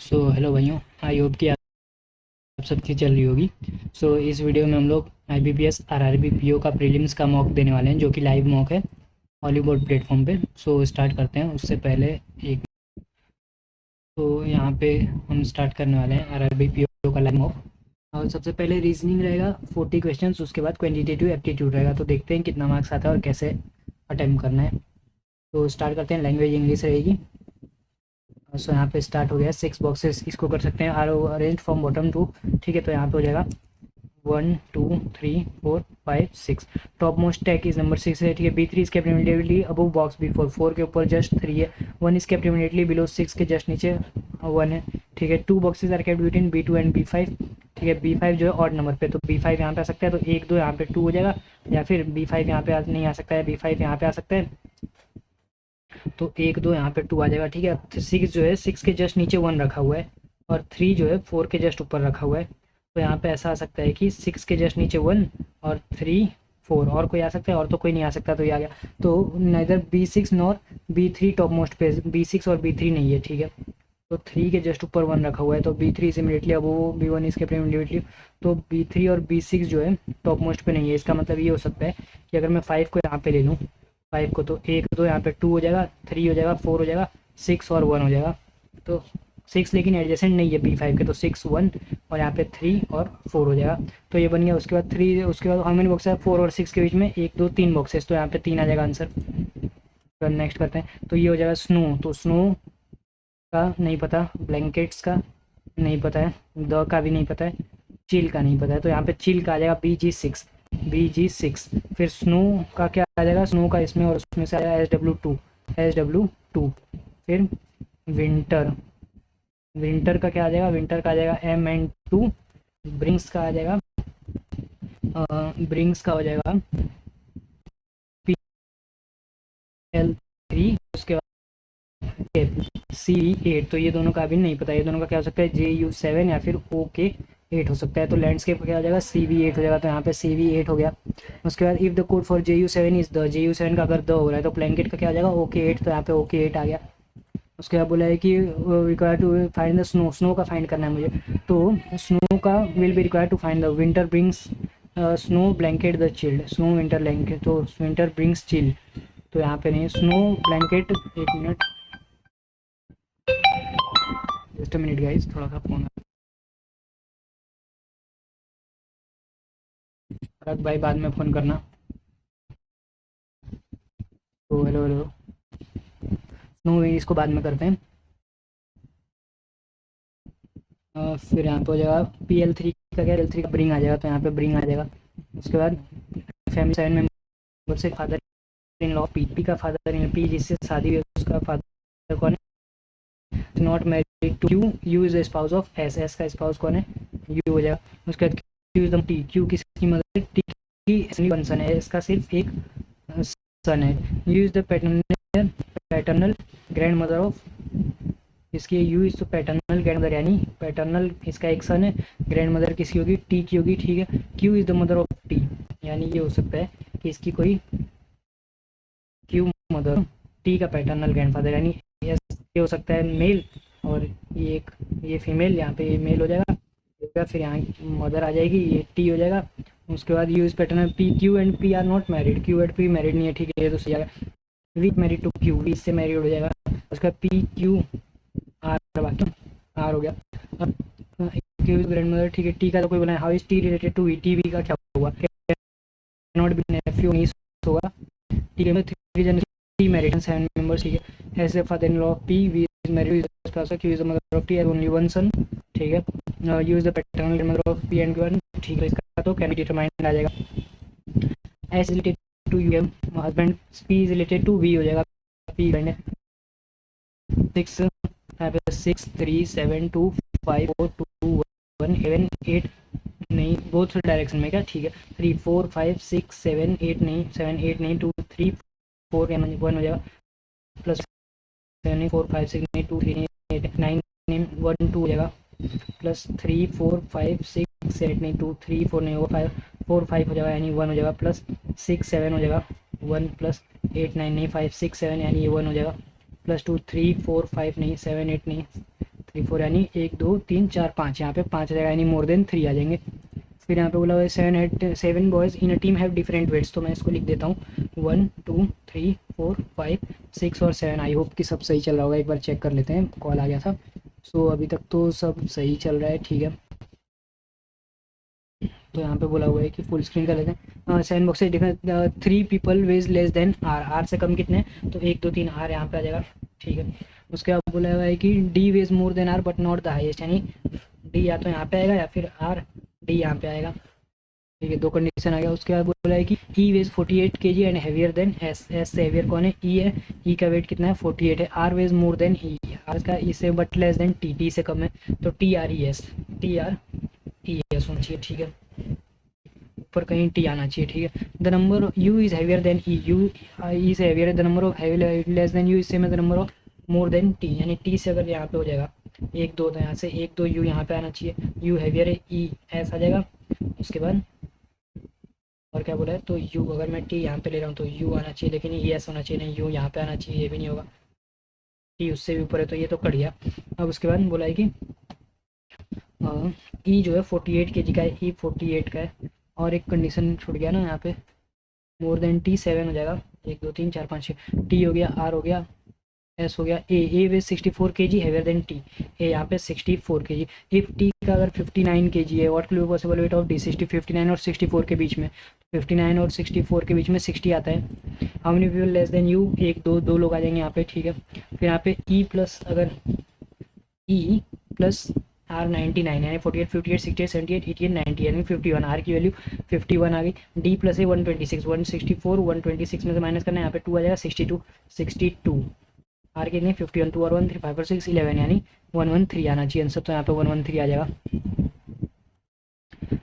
Hello भाइयों, I hope कि आप सबकी चल रही होगी। इस वीडियो में हम लोग IBPS RRB PO का प्रीलिम्स का मॉक देने वाले हैं, जो कि लाइव मॉक है हॉलीवुड प्लेटफॉर्म पे। स्टार्ट करते हैं। उससे पहले एक यहाँ पे हम स्टार्ट करने वाले हैं RRB PO का लाइव मॉक। और सबसे पहले रीजनिंग रहेगा 40 क्वेश्चन, उसके बाद क्वान्टिटेटिव एप्टीट्यूड रहेगा। तो देखते हैं कितना मार्क्स आता है और कैसे अटैम्प्ट करना है। स्टार्ट करते हैं। लैंग्वेज इंग्लिश रहेगी। यहाँ पे स्टार्ट हो गया। 6 बॉक्सेस इसको कर सकते हैं, are arrange from bottom to. ठीक है, तो यहाँ पे हो जाएगा 1 2 3 4 5 6। Top most tag is number 6 है। ठीक है, B3 is kept immediately above box before. 4 के ऊपर जस्ट 3 है। 1 इज केप्ट इमीडिएटली बिलो 6 के जस्ट नीचे 1 है। ठीक है, 2 boxes are kept between B2 and B5। ठीक है, B5 जो है ऑड नंबर पे, तो B5 यहाँ पे आ सकता है, तो 1 2 यहाँ पे 2 हो जाएगा। या फिर B5 यहाँ पे नहीं आ सकता है, B5 यहाँ पे आ सकता है, तो 1 2 यहाँ पे 2 आ जाएगा। ठीक है, 6 जो है 6 के जस्ट नीचे 1 रखा हुआ है, और 3 जो है 4 के जस्ट ऊपर रखा हुआ है। तो यहाँ पे ऐसा आ सकता है कि 6 के जस्ट नीचे 1 और 3 4, और कोई आ सकता है, और तो कोई नहीं आ सकता, तो ये आ गया। तो neither B6 nor B3 top most पे, B6 और B3 नहीं है। ठीक है, तो 3 के जस्ट ऊपर 1 रखा हुआ है, तो B3 इज इमीडिएटली अब वो B1 इसके इमीडिएटली। तो B3 और B6 जो है टॉप मोस्ट पे नहीं है। इसका मतलब ये हो सकता है कि अगर मैं 5 को यहाँ पे ले लूँ, 5 को, तो 1 2 यहाँ पे 2 हो जाएगा, 3 हो जाएगा, 4 हो जाएगा, 6 और 1 हो जाएगा। तो 6 लेकिन एडजेसेंट नहीं है B5 के, तो 6 1 और यहाँ पे 3 और 4 हो जाएगा। तो ये बन गया। उसके बाद 3, उसके बाद हाउ मेनी बॉक्स है 4 और 6 के बीच में, 1 2 3 बॉक्सेस, तो यहाँ पे 3 आ जाएगा आंसर। तो नेक्स्ट करते हैं। तो ये हो जाएगा स्नो। तो स्नो का नहीं पता, ब्लैंकेट्स का नहीं पता है, द का भी नहीं पता है, चिल का नहीं पता है, तो यहाँ पे चिल का आ जाएगा BG6। फिर स्नो का क्या आ जाएगा, स्नो का इसमें और उसमें से आ जाएगा SW2। फिर विंटर, विंटर का क्या आ जाएगा, विंटर का आ जाएगा MN2। ब्रिंग्स का आ जाएगा ब्रिंग्स का हो जाएगा PL3। उसके बाद CE8। तो ये दोनों का भी नहीं पता, ये दोनों का क्या हो सकता है, JU7 या फिर OK8 हो सकता है। तो लैंडस्केप का क्या हो जाएगा, CV8 हो जाएगा, तो यहाँ पे CV8 हो गया। उसके बाद if the code for JU7 is the, JU7 का अगर द हो रहा है, तो ब्लैंकेट का क्या हो जाएगा OK8, तो यहाँ पे OK8 आ गया। उसके बाद बोला है कि require to find the snow, snow का फाइंड करना है मुझे, तो स्नो का will be require to find the winter brings snow blanket the chilled, snow winter blanket, तो विंटर ब्रिंग्स चिल, तो यहाँ पे नहीं, स्नो ब्लैंकेट। एक minute, just a minute guys, थोड़ा सा फोन, भाई बाद में फ़ोन करना। तो हेलो हेलो, स्नो इसको बाद में करते हैं। फिर यहाँ पे हो जाएगा PL3 का, क्या PL3 का ब्रिंग आ जाएगा, तो यहाँ पे ब्रिंग आ जाएगा। उसके बाद फैमिली 7 मेंबर से फादर इन लॉ, पी का फादर इन, पी जिससे शादी हुई उसका फादर कौन है, not married to U, U is the spouse of S, S का स्पाउस कौन है, यू हो जाएगा। उसके बाद Q is the T, Q किसकी मदर है, टी की वन सन है, इसका सिर्फ एक सन है। U is the paternal grandmother of, इसकी यू इज तो पैटर्नल ग्रैंड मदर, यानी पैटर्नल इसका एक सन है, ग्रैंड मदर किसकी होगी, टी की होगी। ठीक है, Q is the mother of T, यानी ये हो सकता है कि इसकी कोई क्यू मदर, टी का पैटर्नल ग्रैंडफादर, यानी यस, ये हो सकता है मेल, और ये फीमेल, यहाँ पे ये मेल हो जाएगा। फिर यहाँ मदर आ जाएगी, ये टी हो जाएगा। उसके बाद U is paternal P, Q and P are not married, Q and P married नहीं है। ठीक है, ये तो सही आएगा। V married to Q, V इससे मैरिड हो जाएगा। उसका P Q R, बाकी R हो गया। अब क्यू इज ग्रैंड मदर। ठीक है, टी का तो कोई बनाया, how is T related to V, T V का क्या हुआ, नॉट बी नेफ्यू नहीं होगा। ठीक है, three generation P married and 7 members. ठीक है, as a father-in-law P, V is married to Spasa, Q is the mother of T, has only one son. ठीक है, U is the paternal grandmother of P and Q. ठीक है, इसका तो can be determined आ जाएगा। S is related to U, husband, P is related to V हो जाएगा, P husband है। 6 यहाँ पे 6 3 7 2 5 4 2 1 7 8 नहीं, बोथ डायरेक्शन में क्या। ठीक है, 3 4 5 6 7 8 नहीं, 7 8 नहीं, 2 3 4 1 हो जाएगा, प्लस 7 4 5 6 नहीं, 2 3 8 9 नहीं, 1 2 हो जाएगा, प्लस 3 4 5 6 8 नहीं, 2 3 4 नहीं होगा, 5 4 5 हो जाएगा, यानी 1 हो जाएगा, प्लस 6 7 हो जाएगा, 1 प्लस 8 9 नहीं, 5 6 7 यानी ये 1 हो जाएगा, प्लस 2 3 4 5 नहीं, 7 8 नहीं, 3 4 यानी 1 2 3 4 5, यहाँ पे 5 आ जाएगा यानी मोर देन 3 आ जाएंगे। फिर यहाँ पे बोला हुआ है 7 boys in a team have different weights, तो मैं इसको लिख देता हूँ 1 2 3 4 5 6 और 7। आई होप कि सब सही चल रहा होगा, एक बार चेक कर लेते हैं, कॉल आ गया था। सो अभी तक तो सब सही चल रहा है, ठीक है। तो यहाँ पे बोला हुआ है कि फुल स्क्रीन कर लेते हैं। 7 बॉक्स से 3 people weighs less than R, R से कम कितने, तो 1 2 3 आर यहाँ पे आ जाएगा, ठीक है। उसके बाद बोला हुआ है कि D weighs more than R but not the highest, यानी डी या तो यहाँ पे आएगा या फिर आर डी यहाँ पे आएगा, ठीक है। 2 कंडीशन आ गया। उसके बाद बोला है कि E weighs 48 kg and heavier than S, S से हैवियर कौन है, ई है, ई का वेट कितना है 48 है। R weighs more than E, R का ई से but less than T, T से कम है, तो T R E S, T R E S होना चाहिए, ठीक है। ऊपर कहीं टी आना चाहिए, ठीक है। The number U is heavier than E, U E से हैवियर है, the number of heavy less than U is same है the number of more than T, यानी टी से अगर यहाँ पे हो जाएगा 1 2, तो यहाँ से 1 2 यू यहाँ पे आना चाहिए, यू हैवियर है, ई एस आ जाएगा। उसके बाद और क्या बोला है, तो यू अगर मैं टी यहाँ पे ले रहा हूँ तो यू आना चाहिए, लेकिन ई एस होना चाहिए, नहीं यू यहाँ पे आना चाहिए, ये भी नहीं होगा, टी उससे भी ऊपर है, तो ये तो कट गया। अब उसके बाद बोला है कि ई जो है 48 kg का है, ई 48 का है, और एक कंडीशन छूट गया ना यहाँ पे, मोर देन टी 7 हो जाएगा, 1 2 3 4 5 6, टी हो गया, आर हो गया, एस हो गया, A weighs 64 kg heavier than T, A यहाँ पे 64 kg। इफ टी का अगर 59 kg है, what will be possible weight of D, 59 और 64 के बीच में, 59 और 64 के बीच में 60 आता है। How many people less than you, 1 2 2 लोग आ जाएंगे यहाँ पे, ठीक है। फिर यहाँ पे ई प्लस अगर ई प्लस आर 99 यानी 48 58 68 78 88 90 यानी 51, आर की वैल्यू 51 आ गई। डी प्लस है 126, 164 126 में से माइनस करना है, यहाँ पे 2 आ जाएगा, 62 62, आर के लिए 51 2 और 1 3 5 और 6 11 यानी 113 आना चाहिए आंसर, तो यहाँ पे 113 आ जाएगा।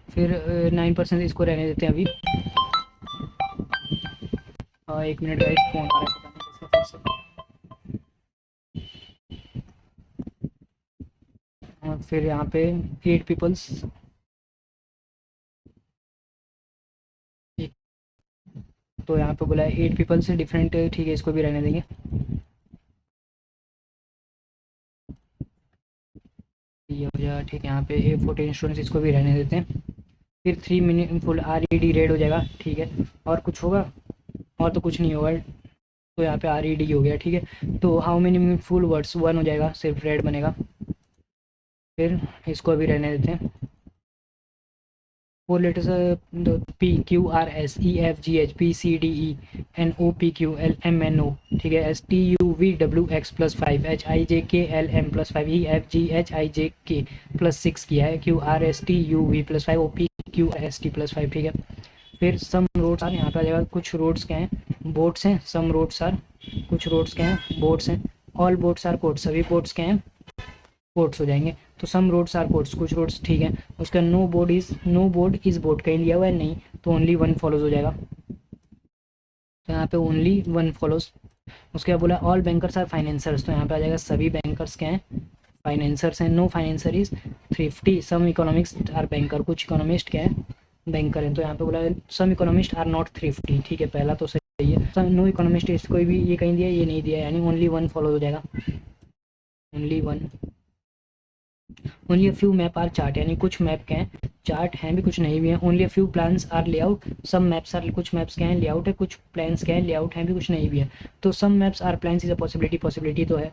फिर 9% इसको रहने देते हैं अभी। 1 मिनट गाइस, फोन आ रहा है, पता नहीं किसका फिर से। फिर यहाँ पे 8 पीपल्स, तो यहाँ पे बोला है 8 पीपल से डिफरेंट, ठीक है, इसको भी रहने देंगे। ये हो जाएगा, ठीक है। यहाँ पे 14 स्टूडेंट्स, इसको भी रहने देते हैं। फिर 3 meaningful R E D red हो जाएगा, ठीक है। और कुछ होगा, और तो कुछ नहीं होगा, तो यहाँ पे आर ई डी हो गया, ठीक है। तो हाउ मेनी मीनिंगफुल वर्ड्स 1 हो जाएगा, सिर्फ रेड बनेगा। फिर इसको अभी रहने देते हैं। 4 letters P Q R S E F G H P C D E N O P Q L M N O, ठीक है। S T U V W X plus 5 H I J K L M plus 5 E F G H I J K plus 6 किया है, Q R S T U V plus 5 O P Q S T plus 5, ठीक है। फिर सम roads are, यहाँ पे आ जाएगा कुछ roads क्या हैं, बोट्स हैं, सम रोड्स आर, कुछ रोड्स क्या हैं, बोट्स हैं, ऑल बोट्स आर कोट्स, सभी बोट्स क्या हैं, कोट्स हो जाएंगे। तो सम रोड्स आर कोट्स, कुछ रोड्स, ठीक है। उसका नो बोर्ड इज बोट कहीं लिया हुआ है नहीं, तो ओनली वन फॉलोज हो जाएगा, तो यहाँ पे ओनली वन फॉलोज। उसके बाद बोला ऑल बैंकर्स आर फाइनेंसर्स, तो यहाँ पे आ जाएगा सभी बैंकर्स क्या हैं, फाइनेंसर्स हैं। No financier is thrifty, some economist are banker, कुछ इकोनॉमिस्ट क्या है, बैंकर हैं। तो यहाँ पे बोला some economist are not thrifty, ठीक है, पहला तो सही है। नो इकोनॉमिस्ट इस कोई भी ये कहीं दिया, ये नहीं दिया, यानी ओनली वन फॉलो हो जाएगा, only one. Only a few map are chart, यानी कुछ मैप क्या हैं, चार्ट हैं भी, कुछ नहीं भी हैं। Only a few plans are layout, some maps are, कुछ मैप्स क्या हैं लेआउट है, कुछ प्लान्स क्या हैं लेआउट हैं भी, कुछ नहीं भी है। तो some maps are plans is a possibility, possibility तो है।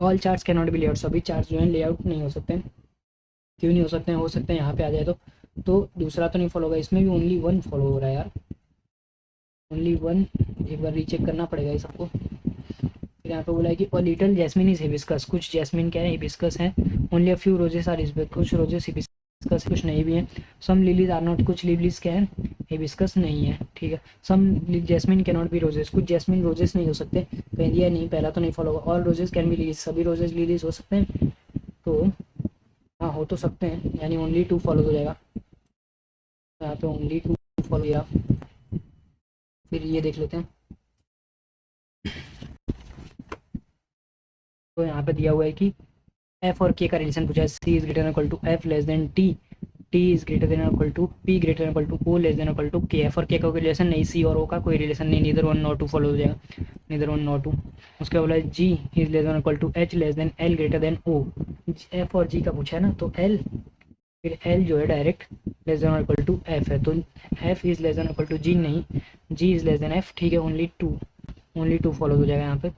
All charts can not be layout, सभी चार्ट्स जो हैं लेआउट नहीं हो सकते, क्यों नहीं हो सकते हैं, हो सकते हैं यहाँ पे आ जाए तो दूसरा तो नहीं फॉलो होगा, इसमें भी ओनली वन फॉलो हो रहा है यार, ओनली वन। एक बार रीचेक करना पड़ेगा इस सबको। फिर यहाँ पे बोला है कि a little jasmine is hibiscus, कुछ जैस्मिन क्या है, हिबिस्कस है। Only a few roses are hibiscus, कुछ रोजेस हिबिस्कस, कुछ नहीं भी है। सम लिलीज आर नॉट, कुछ लिलीज क्या है, हिबिस्कस नहीं है, ठीक है। Some jasmine can not be roses, कुछ जैस्मिन रोजेस नहीं हो सकते, कहीं दिया नहीं, पहला तो नहीं फॉलो होगा। All roses can be lilies, सभी रोजेस लिलीज हो सकते हैं, तो हाँ हो तो सकते हैं, यानी ओनली टू फॉलो हो जाएगा, यहाँ पे ओनली टू फॉलो किया। फिर ये देख लेते हैं, तो यहाँ पे दिया हुआ है कि एफ और के का रिलेशन पूछा है, C is greater equal to F less than T, T is greater than equal to P greater than equal to O less than equal to K F और के का कोई relation नहीं, सी और ओ का कोई रिलेशन नहीं, neither one not two follow हो जाएगा, नीदर वन नॉट टू। उसके बोला G is less than equal to H less than L greater than O, F और जी का पूछा है ना, तो एल फिर एल जो है direct less than equal to F है, तो F is less than equal to G नहीं, G is less than F, ठीक है, ओनली टू फॉलो हो जाएगा यहाँ पे।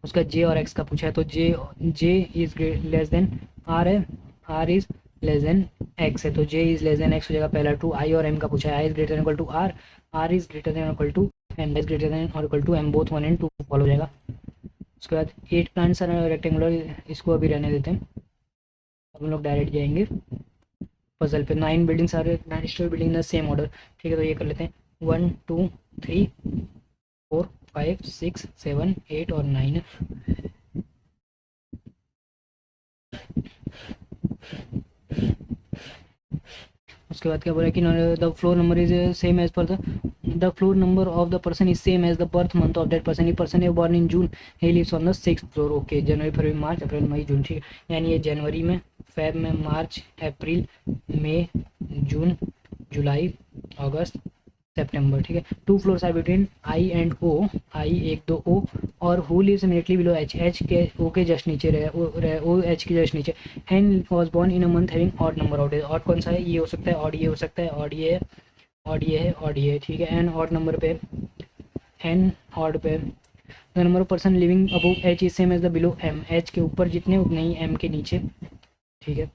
उसका जे और एक्स का पूछा है, तो J is less than R है, R is less than X है, तो J is less than X हो जाएगा पहला ट्रू। आई और एम का पूछा है, I is greater than equal to R, R is greater than equal to M, is greater than और equal to M, both 1 and 2 follow हो जाएगा। उसके बाद 8 प्लांट्स आर रेक्टेंगुलर, इसको अभी रहने देते हैं, अब हम लोग डायरेक्ट जाएंगे पजल पे। 9 buildings are 9 story building the same order, ठीक है, तो ये कर लेते हैं 1 2 3 4 5 6 7 8 और 9। उसके बाद क्या बोला कि the floor number is same as पर the floor number of the person is same as the birth month of that person, ये person is born in June, he lives on the 6th floor, okay. जनवरी फरवरी मार्च अप्रैल मई जून, ठीक है, यानी ये जनवरी में, फेब में, मार्च अप्रैल मई जून जुलाई अगस्त सितंबर, ठीक है। 2 floors are between I and O, I 1 2 O, और who lives immediately below H, H के ओ के जस्ट नीचे रहे ओ एच के जस्ट नीचे। And was born in a month having odd number of days, odd कौन सा है, ये हो सकता है, ऑड ये हो सकता है, ऑड ये है, ऑड ये है, ऑड ये है, ठीक है। एन ऑड नंबर पे, एन ऑड पे the number of person living above H is same as the below M, H के ऊपर जितने उतने ही एम के नीचे, ठीक है।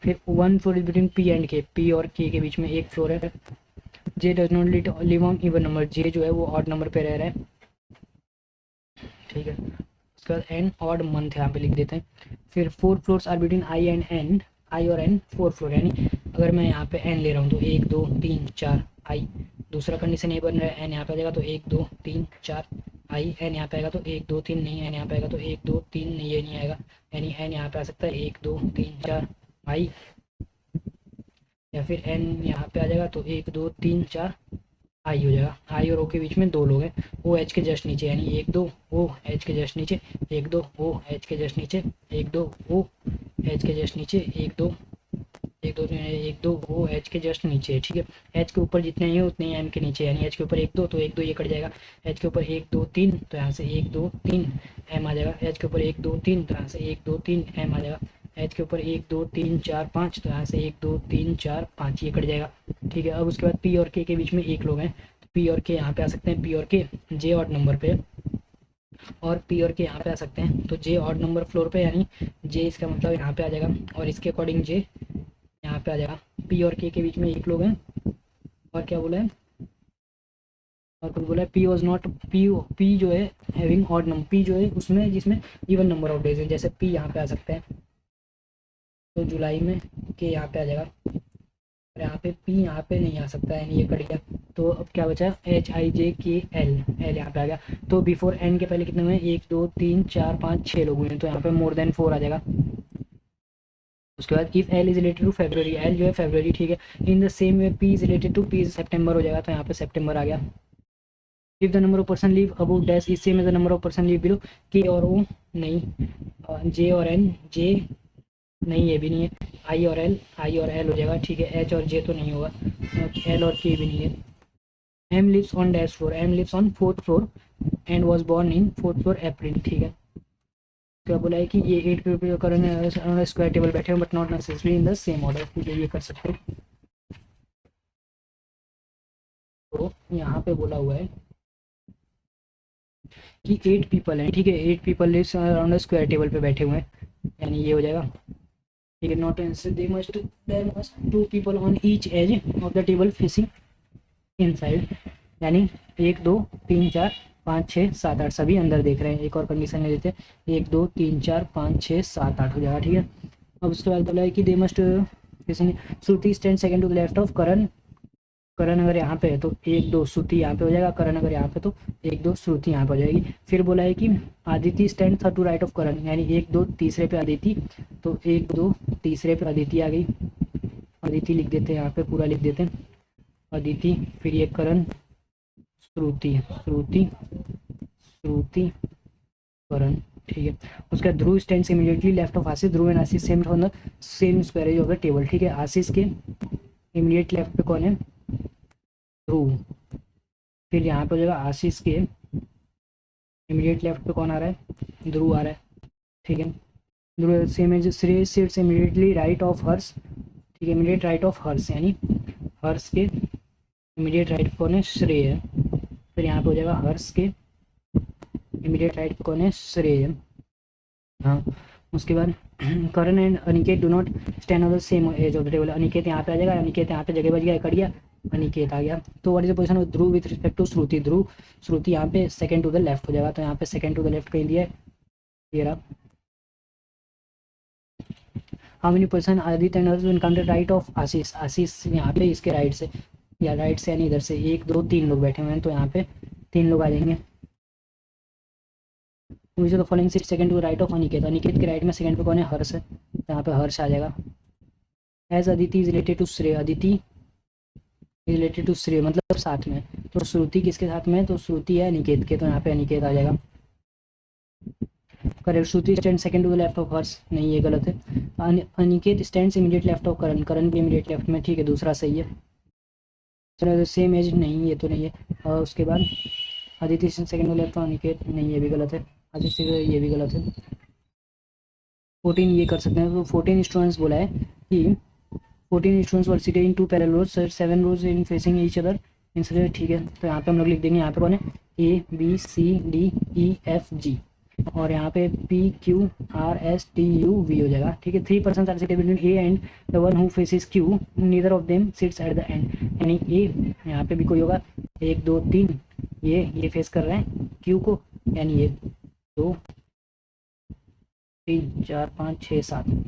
फिर 1 floor is between P and K, P और के बीच में एक फ्लोर है। J does not live on even number, J जो है वो ऑड नंबर पे रह रहा है, ठीक है। उसके बाद एन ऑड मंथ यहाँ पे लिख देते हैं। फिर 4 floors are between I and N, I और एन 4 फ्लोर, यानी अगर मैं यहाँ पे एन ले रहा हूँ तो 1 2 3 4 आई, दूसरा कंडीशन ये बन रहा है, एन यहाँ पे आ जाएगा तो 1 2 3 4 आई, एन यहाँ पे आएगा तो 1 2 3 नहीं, एन यहाँ पे आएगा तो 1 2 3 नहीं, ये नहीं आएगा, यानी एन यहाँ पे आ सकता है 1 2 3 4 आई, या फिर एन यहाँ पे आ जाएगा तो 1 2 3 4 आई हो जाएगा। आई और ओ के बीच में 2 लोग हैं, ओ एच के जस्ट नीचे, यानी 1 2 ओ एच के जस्ट नीचे, 1 2 ओ एच के जस्ट नीचे, 1 2 ओ एच के जस्ट नीचे, 1 2 1 2 ओ एच के जस्ट नीचे, ठीक है। एच के ऊपर जितने हैं उतने ही एम के नीचे, यानी एच के ऊपर 1 2 तो 1 2 ये कट जाएगा, एच के ऊपर 1 2 3 तो यहाँ से 1 2 3 एम आ जाएगा, एच के ऊपर 1 2 3 तो यहाँ से 1 2 3 एम आ जाएगा, एच के ऊपर 1 2 3 4 5 तो यहाँ से 1 2 3 4 5 ये कट जाएगा, ठीक है। अब उसके बाद पी और के बीच में एक लोग हैं, तो पी और के यहाँ पे आ सकते हैं, पी और के जे ऑड नंबर पे, और पी और के यहाँ पे आ सकते हैं, तो जे ऑड नंबर फ्लोर पे, यानी जे इसका मतलब यहाँ पे आ जाएगा, और इसके अकॉर्डिंग जे यहाँ पे आ जाएगा। पी और के बीच में एक लोग हैं, और क्या बोला है, और कुछ बोला है, पी वॉज नॉट, पी जो है हैविंग ऑड नंबर, पी जो है उसमें जिसमें इवन नंबर ऑफ डेज है, जैसे पी यहाँ पे आ सकते हैं, तो जुलाई में के यहाँ पे आ जाएगा, और यहाँ पे पी यहाँ पे नहीं आ सकता, यानी ये कट गया, तो अब क्या बचा, H I J K L, L यहाँ पे आ गया, तो बिफोर एन के पहले कितने हुए, 1 2 3 4 5 6 लोग हुए हैं, तो यहाँ पे मोर देन 4 आ जाएगा। उसके बाद if L is related to February, L जो है फेब्रवरी, ठीक है, in the same way P is related to P सितंबर हो जाएगा, तो यहाँ पे सितंबर आ गया। If the number of person live above dash is same as the number of person live below, K और ओ नहीं, जे और एन, जे नहीं, ये भी नहीं है, आई और एल, आई और एल हो जाएगा, ठीक है। एच और जे तो नहीं होगा, एल और के भी नहीं है। M lives on dash floor, M lives on 4th floor and was born in 4th floor April, ठीक है। क्या बोला है कि ये 8 पीपल करेंगे स्क्वायर टेबल बैठे हैं, but not necessary in the same order, ठीक है, ये कर सकते हैं। तो यहाँ पे बोला हुआ है कि 8 पीपल हैं, ठीक है, 8 people lives around square table पे बैठे हुए हैं, यानी ये हो जाएगा, ठीक है। Not answer, there must 2 people on each edge of the table facing inside, यानी 1 2 3 4 5 6 7 8 सभी अंदर देख रहे हैं। एक और कंडीशन ले लेते हैं, 1 2 3 4 5 6 7 8 हो जाएगा, ठीक है। अब उसके बाद बोला है कि they must facing, Shruti stand second to the left of Karan, Karan अगर यहाँ पे है तो 1 2 श्रुति यहाँ पे हो जाएगा, करण अगर यहाँ पे तो 1 2 श्रुति यहाँ पे हो जाएगी। फिर बोला है कि Aditi stand third to right of Karan, यानी 1 2 तीसरे पे आदिति, तो 1 2 तीसरे पे आदिति आ गई, आदिति लिख देते हैं यहाँ पे, पूरा लिख देते हैं अदिति, फिर ये करण, श्रुति श्रुति श्रुति करण, ठीक है। उसका Dhruv stands immediately left of Ashish, Dhruv and Ashish same on the same square edge of the table, ठीक है। आशीष के इमीडिएट लेफ्ट पे कौन है, ध्रुव। फिर यहाँ पे हो जाएगा आशीष के इमीडिएट लेफ्ट पे कौन आ रहा है, ध्रुव आ रहा है, ठीक है। Dhruv same as Shreyas sits immediately right of Harsh, ठीक है, इमीडिएट राइट ऑफ हर्ष, यानी हर्ष के इमीडिएट राइट पे कौन है, श्रेय है। फिर यहाँ पे हो जाएगा हर्ष के इमीडिएट राइट पे कौन है, श्रेय है, हाँ। उसके बाद Karan and Aniket do not stand on the same edge of the table, Aniket यहाँ पे आ जाएगा, अनिकेत यहाँ पे जगह बच गया, कट गया, अनिकेत आ गया। तो what is the position of Dhruv with respect to Shruti, Dhruv Shruti यहाँ पे सेकंड टू द लेफ्ट हो जाएगा, तो यहाँ पे सेकंड टू द लेफ्ट कहीं दिया है, ये रहा। How many person Aditya and Harsh encounter right of Ashish, Ashish यहाँ पे इसके राइट से या राइट से यानी इधर से 1 2 3 लोग बैठे हुए हैं, तो यहाँ पे 3 लोग आ जाएंगे। Which of the following seat second to right of Aniket, Aniket के राइट में सेकंड पे कौन है, हर्ष है, तो यहाँ पे हर्ष आ जाएगा। As Aditi is related to Shrey, Aditi is related to श्रेय मतलब साथ में, तो श्रुति किसके साथ में है, तो श्रुति है अनिकेत के, तो यहाँ पे अनिकेत आ जाएगा। Correct, Shruti stand second to the left of Harsh, नहीं ये गलत है। Aniket stands immediate left of Karan, Karan के इमीडिएट लेफ्ट में, ठीक है, दूसरा सही है। चलो सेम एज नहीं, ये तो नहीं है। और उसके बाद Aditya second to left of Aniket, नहीं ये भी गलत है, आदित्य ये भी गलत है। 14 ये कर सकते हैं, तो 14 स्टूडेंट्स बोला है कि 14 students were seated in 2 parallel rows, 7 rows in facing each other in, ठीक है। तो यहाँ पे हम लोग लिख देंगे, यहाँ पे कौन है, A B C D E F G, और यहाँ पे P Q R S T U V हो जाएगा, ठीक है। 3 persons are seated between A and the one who faces Q, neither of them sits at the end, यानी A यहाँ पे भी कोई होगा, 1 2 3 ये फेस कर रहे हैं Q को, यानी ये 2 3 4 5 6 7।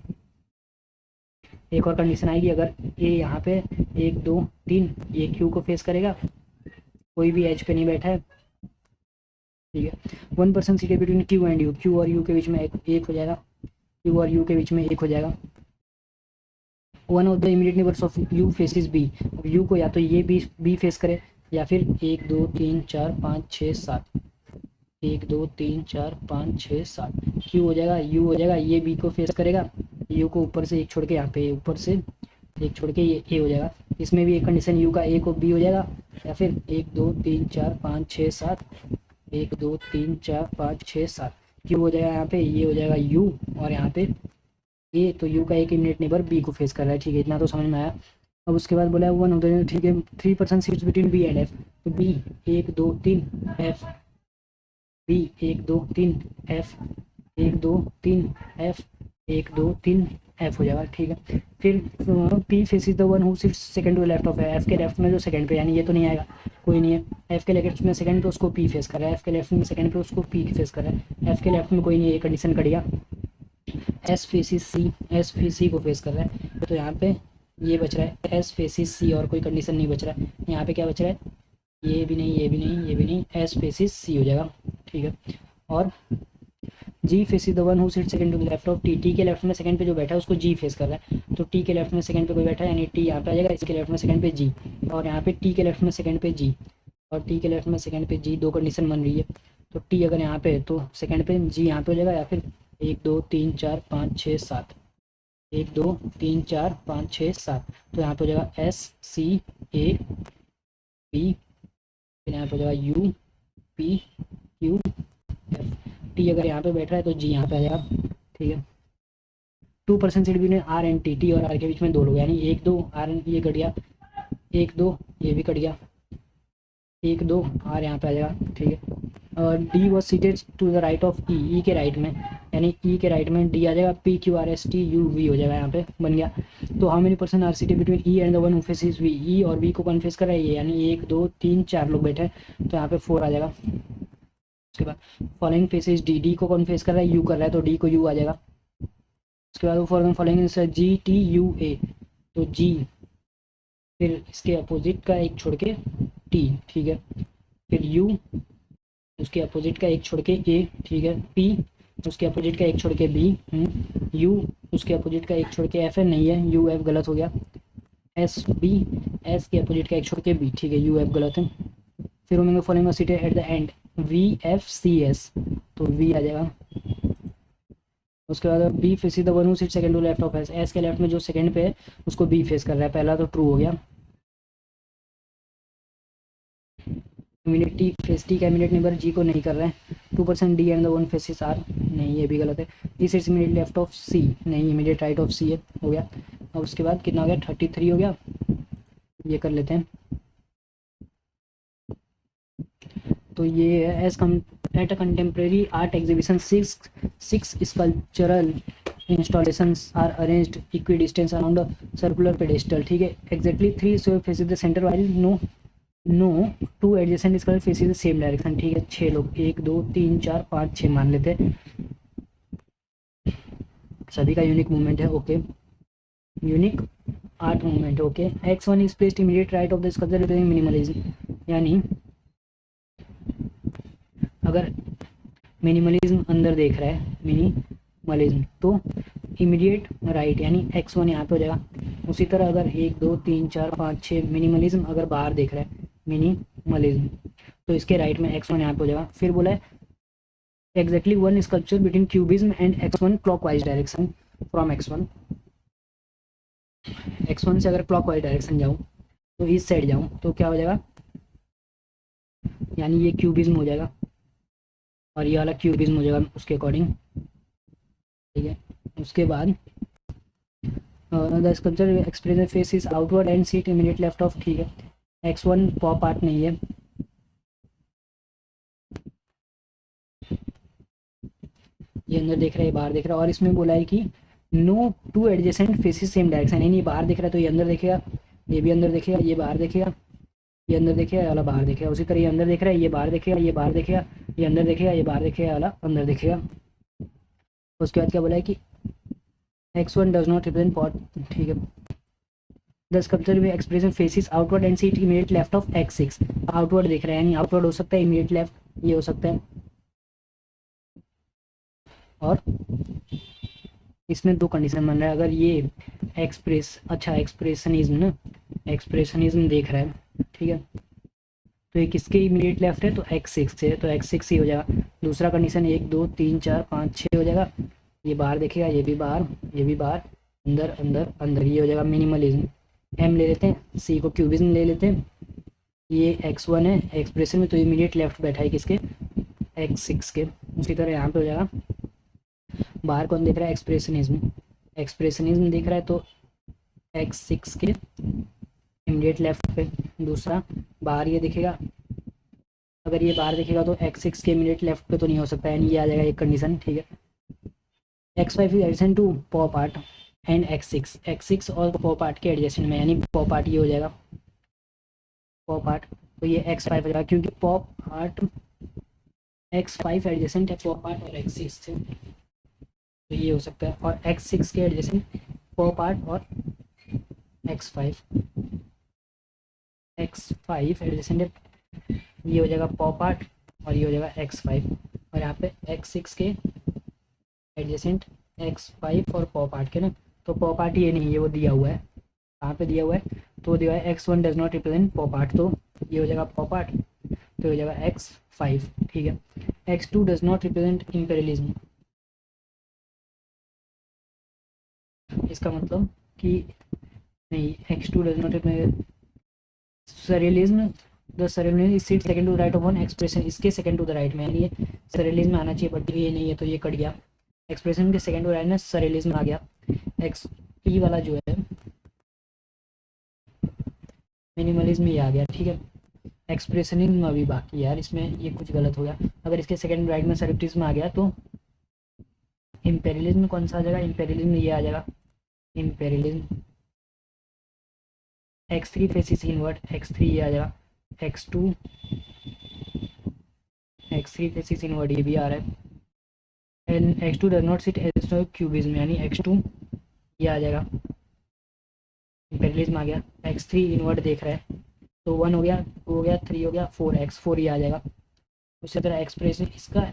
एक और कंडीशन आएगी, अगर ए यहाँ पे 1 2 3 ये क्यू को फेस करेगा, कोई भी एज पे नहीं बैठा है, ठीक है। 1 person seated between Q and you, Q और यू के बीच में एक हो जाएगा, क्यू और यू के बीच में एक हो जाएगा। One of the immediate neighbours of U faces B, U को या तो ये बी फेस करे या फिर 1 2 3 4 5 6 7, 1 2 3 4 5 6 7, क्यू हो जाएगा, यू हो जाएगा, ये बी को फेस करेगा, यू को ऊपर से एक छोड़ के यहाँ पे ऊपर से एक छोड़ के ये ए हो जाएगा। इसमें भी एक कंडीशन, यू का ए को बी हो जाएगा, या फिर 1 2 3 4 5 6 7, 1 2 3 4 5 6 7, क्यू हो जाएगा यहाँ पे, ये हो जाएगा यू, और यहाँ पे ए, तो यू का एक इमीडिएट नेबर बी को फेस कर रहा है, ठीक है। इतना तो समझ में आया। अब उसके बाद बोला है वन ऑफ द, ठीक है, 3 person seats between B and F, तो B 1 2 3 F, B 1 2 3 F, 1 2 3 F, 1 2 3 F हो जाएगा, ठीक है। फिर P face is the one who sits second to left of F के लेफ्ट में जो सेकंड पे, यानी ये तो नहीं आएगा, कोई नहीं है। एफ के लेफ्ट में सेकंड पे उसको पी फेस कर रहा है, एफ के लेफ्ट में सेकंड पे उसको पी फेस कर रहा है, एफ के लेफ्ट में कोई नहीं है, ये कंडीशन कट गया। एस फेसिस सी, एस फेस सी को फेस कर रहा है, तो यहाँ पे ये बच रहा है एस फेसिस सी, और कोई कंडीशन नहीं बच रहा है। यहाँ पे क्या बच रहा है, ये भी नहीं, ये भी नहीं, ये भी नहीं, एस फेसिस सी हो जाएगा, ठीक है। और G face is the one who sit second to the left of T, T के लेफ्ट में सेकंड पे जो बैठा है उसको जी फेस कर रहा है, तो टी के लेफ्ट में सेकंड पे कोई बैठा है, यानी टी यहाँ पे आ जाएगा, इसके लेफ्ट में सेकंड पे जी, और यहाँ पे टी के लेफ्ट में सेकंड पे जी, और टी के लेफ्ट में सेकंड पे जी, दो कंडीशन बन रही है। तो टी अगर यहाँ पे है तो सेकंड पे जी यहाँ पे हो जाएगा, या फिर 1 2 3 4 5 6 7, 1 2 3 4 5 6 7, तो यहाँ पे हो जाएगा एस सी ए बी, फिर यहाँ पे हो जाएगा U P Q F, T अगर यहाँ पे बैठ रहा है तो जी यहाँ पे आ जाएगा, ठीक है। 2 person seat between R and T, T और आर के बीच में 2 लोग, यानी 1 2 आर, ये कट गया, 1 2 ये भी कट गया, 1 2 आर यहाँ पे आ जाएगा, ठीक है। D was seated to the right of E, E के राइट में, यानी ई के राइट में डी आ जाएगा, P Q R S T U V हो जाएगा, यहाँ पे बन गया। तो how many person are seated between E and the one who faces V, E और वी को कौन फेस कर रहा है, ये, यानी 1 2 3 4 लोग बैठे हैं, तो यहाँ पे 4 आ जाएगा। उसके बाद फॉलोइंग फेसेस डी, डी को कौन फेस कर रहा है, यू कर रहा है, तो डी को यू आ जाएगा। उसके बाद following G T U A, तो जी फिर इसके अपोजिट का एक छोड़ के टी, ठीक है, फिर यू उसके अपोजिट का एक छोड़ के ए, ठीक है, पी उसके अपोजिट का एक छोड़ के बी, यू उसके अपोजिट का एक छोड़ के एफ है, नहीं है, यू एफ गलत हो गया, एस बी एस के अपोजिट का एक छोड़ के बी, ठीक है, यू एफ गलत है। फिर होंगे following seated at the end V F C S, तो वी आ जाएगा, उसके बाद B face is the one who sit second to left of S, S के लेफ्ट में जो सेकंड पे है उसको बी फेस कर रहा है, पहला तो ट्रू हो गया। इमीडिएट टी फेस टी का इमीडिएट नेबर जी को नहीं कर रहे हैं, 2% D and the one faces are, नहीं ये भी गलत है। D sits immediate left of C, नहीं इमीडिएट राइट ऑफ सी है, हो गया। अब उसके बाद कितना हो गया, 33 हो गया। ये कर लेते हैं, तो ये है as come at a contemporary art exhibition six sculptural installations are arranged equidistance around a circular pedestal, ठीक है। Exactly 3 square faces the centre while no 2 adjacent square faces the same direction, ठीक है। 6 लोग, 1 2 3 4 5 6 मान लेते हैं, सभी का यूनिक मूवमेंट है, okay. Unique art movement, okay. x1 is placed immediate right of the sculpture representing minimalism, यानी अगर मिनिमलिज्म अंदर देख रहा है, मिनिमलिज्म, तो इमीडिएट राइट यानी x1 यहाँ पे हो जाएगा। उसी तरह अगर 1 2 3 4 5 6 मिनिमलिज्म अगर बाहर देख रहा है, मिनिमलिज्म, तो इसके राइट में x1 यहाँ पे हो जाएगा। फिर बोला है exactly one sculpture between cubism and x1 clockwise direction from x1 से अगर क्लॉकवाइज डायरेक्शन जाऊँ तो इस साइड जाऊँ तो क्या हो जाएगा, यानी ये क्यूबिज्म हो जाएगा और ये वाला क्यूबिज्म हो जाएगा उसके अकॉर्डिंग, ठीक है। उसके बाद the sculpture expression face is outward and seat immediate left of, ठीक है। x1 पॉप आर्ट नहीं है, ये अंदर देख रहा है, बाहर देख रहा है, और इसमें बोला है कि no 2 adjacent faces same direction, यानी बाहर देख रहा है तो ये अंदर देखेगा, ये भी अंदर देखेगा, ये बाहर देखेगा, ये अंदर देखेगा, ये वाला बाहर देखेगा। उसी तरह ये अंदर देख रहा है, ये बाहर देखेगा, ये बाहर देखेगा, ये अंदर देखेगा, ये बाहर देखेगा, वाला अंदर देखेगा। उसके बाद क्या बोला है कि x1 does not represent pot, ठीक है। द स्कल्पचर में expression faces outward and seat immediate left of x6, outward देख रहा है यानी आउटवर्ड हो सकता है, इमीडिएट लेफ्ट ये हो सकता है। और इसमें 2 कंडीशन बन रहा है, अगर ये एक्सप्रेशनिज्म देख रहा है, ठीक है, तो ये किसके इमीडिएट लेफ्ट है, तो x6 से, तो x6 ही हो जाएगा। दूसरा कंडीशन 1 2 3 4 5 6 हो जाएगा, ये बाहर देखेगा, ये भी बाहर, ये भी बाहर, अंदर अंदर अंदर, ये हो जाएगा मिनिमलिज्म। m ले लेते हैं, c को क्यूबिज्म ले लेते हैं, ये x1 है एक्सप्रेशन में, तो इमीडिएट लेफ्ट बैठा है किसके, x6 के। उसी तरह यहाँ पे हो जाएगा, बाहर कौन देख रहा है, एक्सप्रेशनिज्म देख रहा है तो x6 के इमीडिएट लेफ्ट पे। दूसरा बाहर ये दिखेगा, अगर ये बाहर दिखेगा तो x6 के इमीडिएट लेफ्ट पे तो नहीं हो सकता, यानी ये आ जाएगा एक कंडीशन, ठीक है। x5 is adjacent to pop art and x6 और पॉप आर्ट के एडजेसेंट में, यानी पॉप आर्ट ये हो जाएगा, पॉप आर्ट, तो ये x5 हो जाएगा क्योंकि पॉप आर्ट x5 एडजेसेंट है पॉप आर्ट और x6 से, तो ये हो सकता है। और x6 के एडजेसेंट पॉप आर्ट और x5 एडजेसेंट है, ये हो जाएगा पॉप आर्ट और ये हो जाएगा x5, और यहाँ पे x6 के एडजेसेंट x5 और पॉप आर्ट के ना, तो पॉप आर्ट ये नहीं है, वो दिया हुआ है, कहाँ पे दिया हुआ है, तो दिया है x1 does not represent pop art, तो ये हो जाएगा पॉप आर्ट, तो हो जाएगा x5, ठीक है। x2 does not represent imperialism, इसका मतलब कि नहीं, x2 does not represent surrealism, the surrealism is seat second to the right of one expression, इसके सेकंड टू द राइट में, यानी ये सरेलिज्म आना चाहिए बट ये नहीं है, तो ये कट गया। एक्सप्रेशन के सेकंड टू राइट में सरेलिज्म आ गया। एक्स ई वाला जो है मिनिमलिज्म ही आ गया, ठीक है। एक्सप्रेशनिज्म अभी बाकी यार, इसमें ये कुछ गलत हो गया, अगर इसके सेकंड राइट में सरेक्टिज्म आ गया तो इम्पेरियलिज्म कौन सा आ जाएगा, इम्पेरियलिज्म ये आ जाएगा, imperialism. x3 faces invert, x3 ये आ जाएगा, x2 x3 फेसिस इनवर्ट ये भी आ रहा है, and x2 does not sit as cubism, यानी x2 ये आ जाएगा, इम्पेरियलिज्म आ गया। x3 इनवर्ट देख रहा है तो 1 हो गया, 2 हो गया, 3 हो गया, 4 x4 ये आ जाएगा। उसी तरह एक्सप्रेशन इसका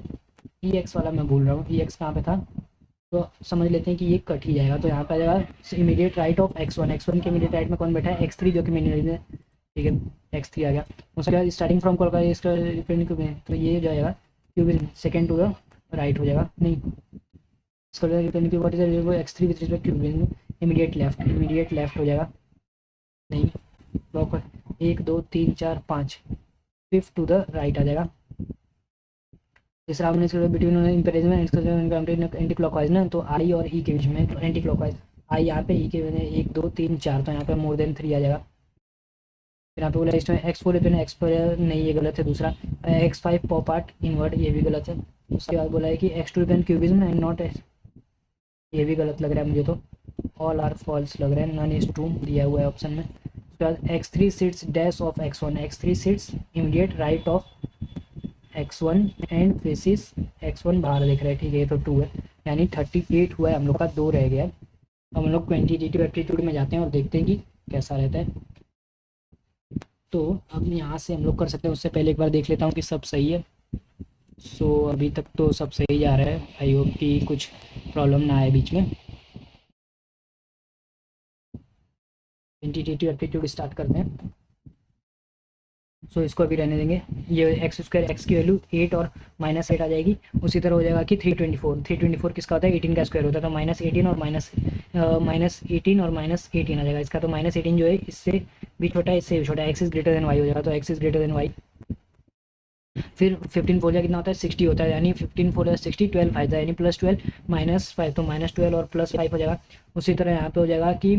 ex वाला मैं भूल रहा हूँ, ex कहाँ पे था, तो समझ लेते हैं कि ये कट ही जाएगा, तो यहाँ पे आ जाएगा इमीडिएट राइट ऑफ x1 के इमीडिएट राइट में कौन बैठा है, x3 जो कि मिनिमलिज्म है, ठीक है, x3 आ गया। उसके बाद स्टार्टिंग फ्रॉम कॉल का इसका तो ये जाएगा cubism, second to the right हो जाएगा, नहीं what is x3 with respect to immediate left हो जाएगा, नहीं proper 1 2 3 4 5 5th to the right आ जाएगा। तीसरा आपने इसको बिटवीन इंपेरेजमेंट एंटी क्लॉकवाइज ना, तो आई और ई के बीच में, तो एंटी क्लॉकवाइज आई यहाँ पे, ई के बीच में 1 2 3 4, तो यहाँ पे मोर देन 3 आ जाएगा। फिर यहाँ पे बोला इसमें x4 पे x4 नहीं, ये गलत है। दूसरा x5 पॉप आर्ट इनवर्ट, ये भी गलत है। उसके बाद बोला है कि x2 pen cubism and not, ये भी गलत लग रहा है मुझे, तो ऑल आर फॉल्स लग रहा है, नन इज ट्रू दिया हुआ है ऑप्शन में। उसके बाद x3 sits dash of x1, x3 sits immediate right of x1 and faces x1 बाहर देख रहे हैं, ठीक है, ये तो 2 है, यानी 38 हुआ है हम लोग का, 2 रह गया। अब हम लोग क्वांटिटेटिव एप्टीट्यूड में जाते हैं और देखते हैं कि कैसा रहता है। तो अब यहाँ से हम लोग कर सकते हैं, उससे पहले एक बार देख लेता हूँ कि सब सही है। सो अभी तक तो सब सही जा रहा है, आई होप कि कुछ प्रॉब्लम ना आए बीच में। क्वांटिटेटिव एप्टीट्यूड स्टार्ट करते हैं। सो इसको अभी रहने देंगे। ये x² x की वैल्यू 8 और -8 आ जाएगी। उसी तरह हो जाएगा कि 324 किसका होता है, 18 का स्क्वायर होता है, तो -18 और -18 और -18 आ जाएगा इसका। तो -18 जो है इससे भी छोटा है, इससे भी छोटा है, x is greater then y हो जाएगा, तो x is greater then y। फिर 15 4 कितना होता है, 60 होता है, यानी 15 4 60, 12 5 यानी +12 -5, तो -12 और +5 हो जाएगा। उसी तरह यहाँ पे हो जाएगा कि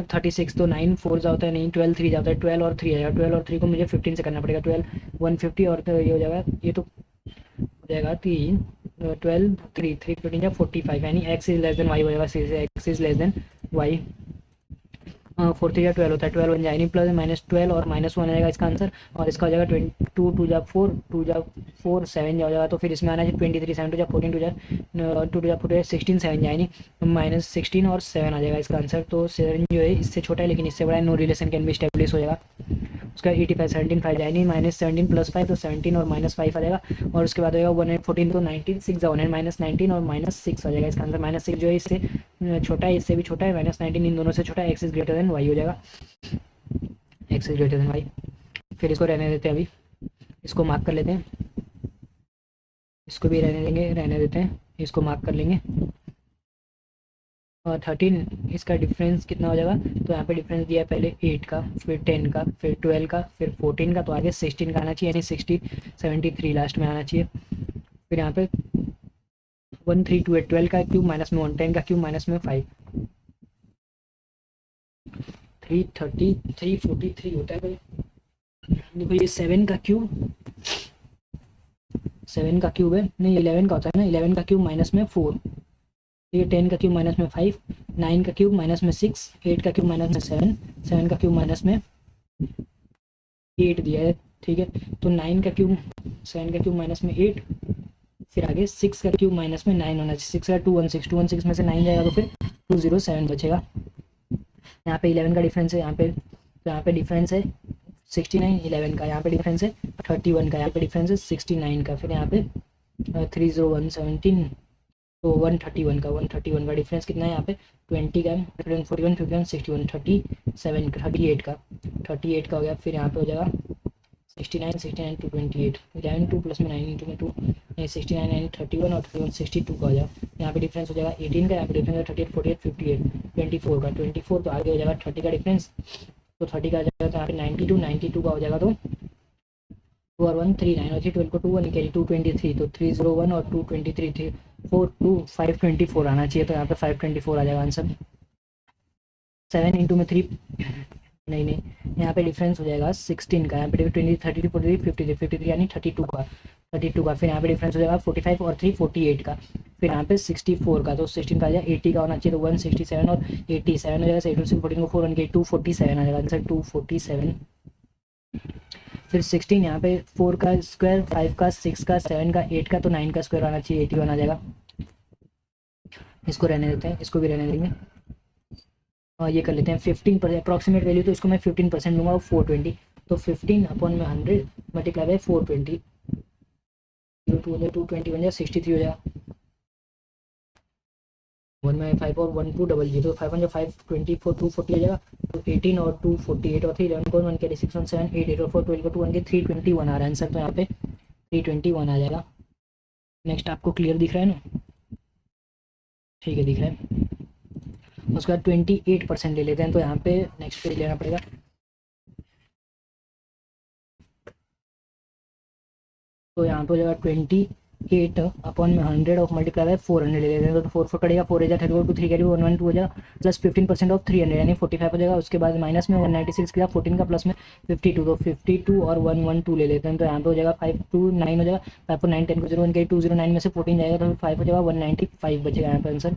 36, तो 9 4 होता है, नहीं 12 3 जाता है, 12 और 3 आ जाएगा। 12 और 3 को मुझे 15 से करना पड़ेगा, 12 150 और तो ये हो जाएगा, ये तो हो जाएगा 3 12 3 3 15 45, यानी x is less then y हो जाएगा, x is less then y। 4 3 12 होता है, 12 बन जाएगी, प्लस -12 और -1 आ जाएगा इसका आंसर। और इसका हो जाएगा 22 2 जा 4 2 जा 4 7 हो जाएगा। तो फिर इसमें आना चाहिए 23 7 2 जा 14 2 जा 2 जा 4 16 7 जाएगी, -16 और 7 आ जाएगा इसका आंसर। तो 7 जो है इससे छोटा है लेकिन इससे बड़ा है, no relation can be establish हो जाएगा। उसका 85 17 5 जाएगी, -17 +5 तो 17 और -5 आ जाएगा। और उसके बाद होगा 114 तो 19 6 जा 1 -19 और -6 आ जाएगा इसका आंसर। -6 जो है इससे छोटा है, इससे भी छोटा है, -19 इन दोनों से छोटा है, x is greater then y हो जाएगा, x is greater then y। फिर इसको रहने देते हैं, अभी इसको मार्क कर लेते हैं, इसको भी रहने देते हैं, इसको मार्क कर लेंगे। और 13 इसका डिफरेंस कितना हो जाएगा, तो यहाँ पे डिफरेंस दिया है पहले 8 का, फिर 10 का, फिर 12 का, फिर 14 का, तो आगे 16 का आना चाहिए, यानी 73 लास्ट में आना चाहिए। फिर यहाँ पे 1 3 2 8 12 का क्यूब माइनस में 1 10 का क्यूब माइनस में 5 333 होता है भाई। देखो ये 7 का क्यूब है, नहीं 11 का होता है ना, 11 का क्यूब माइनस में 4, ये 10 का क्यूब माइनस में 5, 9 का क्यूब माइनस में 6, 8 का क्यूब माइनस में 7, 7 का क्यूब माइनस में 8 दिया है, ठीक है। तो 9 का क्यूब 7 का क्यूब माइनस में 8, फिर आगे 6 का क्यूब माइनस में 9 होना चाहिए, 6 का 216 में से 9 जाएगा तो फिर 207 बचेगा। यहाँ पे 11 का डिफरेंस है, यहाँ पे तो यहाँ पे डिफरेंस है 69 11 का, यहाँ पे डिफरेंस है 31 का, यहाँ पे डिफरेंस है 69 का, फिर यहाँ पे 30117 तो 131 का डिफरेंस कितना है, यहाँ पे 20 का, 41 51 61 38 का 38 का हो गया। फिर यहाँ पे हो जाएगा 69 2 28 11 2 प्लस में 9 इंटू में 2 69 9 31 और 31 62 का हो जाएगा। यहाँ पे डिफरेंस हो जाएगा 18 का, यहाँ पे डिफरेंस है 38 48 58 24 का, 24 तो आगे हो जाएगा 30 का डिफरेंस, तो 30 का आ जाएगा, तो यहाँ पे 92 का हो जाएगा, तो 2 और 1 3 9 और 3 12 को 2 1 कैरी 223, तो 301 और 223 3 4 2 524 आना चाहिए, तो यहाँ पे 524 आ जाएगा आंसर। 7 इंटू में 3 नहीं यहाँ पे डिफरेंस हो जाएगा 16 का, यहाँ पे 20 32 43 53 यानी 32 का। फिर यहाँ पे डिफरेंस हो जाएगा 45 और 3 48 का, फिर यहाँ पे 64 का, तो 16 का आ जाएगा 80 का होना चाहिए, तो 167 और 87 हो जाएगा। 7 से 14 को 4 1 के 247 आ जाएगा आंसर, 247। फिर 16 यहाँ पे 4 का स्क्वायर 5 का 6 का 7 का 8 का, तो 9 का स्क्वायर आना चाहिए, 81 आ जाएगा। इसको रहने देते हैं, इसको भी रहने देंगे और ये कर लेते हैं 15% अप्रॉक्सीमेट वैल्यू, तो इसको मैं 15% लूँगा, 420, तो 15 अपॉन में 100 मल्टीप्लाई बाई 420, 2 220 बन जाएगा 63 हो जाएगा। 1 में 5 और 1 2 डबल 0, 5 1 5 24 240 हो जाएगा, तो 18 और 248 और 3 11 को 1 के 6 1 7 8 8 और 4 12 को 2 1 के 321 आ रहा है आंसर, तो यहाँ पे 321 आ जाएगा। नेक्स्ट आपको क्लियर दिख रहा है ना। ठीक है, दिख रहा है। उसके बाद 28% ले लेते हैं, तो यहाँ पे नेक्स्ट पेज लेना पड़ेगा। तो यहाँ पे हो जाएगा 28/100 ऑफ मल्टीप्लाई बाय 400 ले लेते हैं, तो 4 कटेगा, 4 जा 34 टू 3 कैरी 112 हो जाएगा, प्लस 15% ऑफ 300 यानी 45 हो जाएगा। उसके बाद माइनस में 196 का 14 का, प्लस में 52, तो 52 और 112 ले लेते हैं, तो यहाँ पे हो जाएगा 529 हो जाएगा। 5 9 10 को 0 1 209 में से 14 जाएगा, तो 5 हो जाएगा 195 बचेगा यहाँ पे आंसर,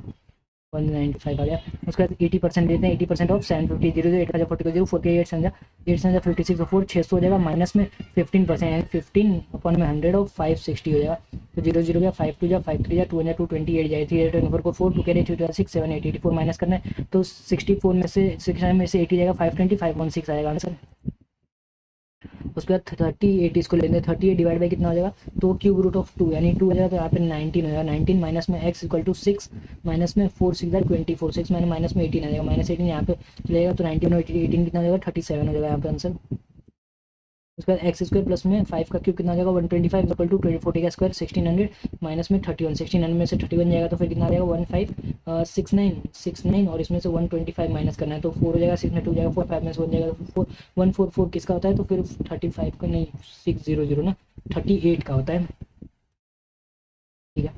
195 आ गया। उसके बाद 80% देते हैं, 80% ऑफ 750, 0 8 का 40 को 0 48 समझा, 8 समझा 56 और 4 600 हो जाएगा, माइनस में 15% यानी 15/100 ऑफ 560 हो जाएगा। तो 0 0 गया, 5 2 जा 5 3 जा 2 जा 228 जाए, 3 24 को 4 2 के 3 6 7 8 84 माइनस करना है, तो 64 में से 69 में से 80 जाएगा, 520 516 आएगा आंसर। उसके बाद 38 इसको लेंगे, 38 डिवाइड बाई कितना हो जाएगा, तो क्यूब रूट ऑफ 2 यानी 2 हो जाएगा, तो यहाँ पे 19 हो जाएगा। 19 माइनस में x इक्वल टू 6, माइनस में 4 6 24, 6 माइनस में 18 आ जाएगा, माइनस 18 यहाँ पे चलेगा, तो 19 और 18 कितना हो जाएगा, 37 हो जाएगा यहाँ पे आंसर। उसके बाद एक्स स्क्वायर प्लस में 5 का क्यूब कितना हो जाएगा, 125 इक्वल टू 40 का स्क्वायर 1600, माइनस में 31, 1600 में से 31 जाएगा, तो फिर कितना आ जाएगा 1569 और इसमें से 125 माइनस करना है, तो 4 हो जाएगा, 6 में 2 जाएगा, 4 5 में से 1 जाएगा, तो 144 किसका होता है, तो फिर 35 का नहीं 600 ना 38 का होता है, ठीक है।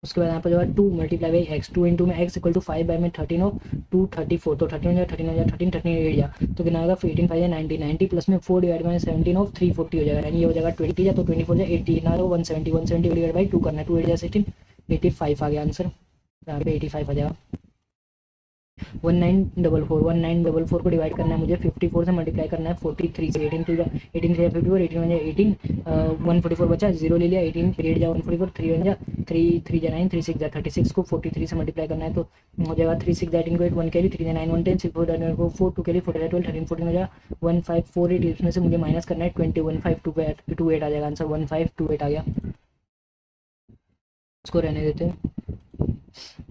उसके बाद यहाँ पर जो है 2 मल्टीप्लाई बाई एक्स, 2 इंटू में एक्स इक्वल टू 5 बाई में 13 हो 2 34, तो 13 हो जाए 13 हो जाए 13 13 8 जा, तो कितना होगा 18 5 90 90 प्लस में 4 डिवाइड बाई 17 ऑफ 340 हो जाएगा, यानी ये हो जाएगा 20 जा, तो 24 जाए 80 कितना होगा 170 170 डिवाइड बाई 2 करना है, 2 8 जा 16 85 आ गया आंसर, यहाँ पे 85 आ जाएगा। 1944 को डिवाइड करना है मुझे, 54 से मल्टीप्लाई करना है 43 से, 18 3 18 3 54 18 1 18 144 बचा, 0 ले लिया, 18 8 जा 144 3 1 जा 3 3 जा 9 3 6 जा 36 को 43 से मल्टीप्लाई करना है, तो हो जाएगा 3 6 जा 18 को 8 1 कैरी 3 9 1 10 6 4 को 4 2 कैरी 4 12 13 14 हो जाएगा, 1548 इसमें से मुझे माइनस करना है 20 1528 आ जाएगा आंसर, 1528 आ गया। इसको रहने देते हैं,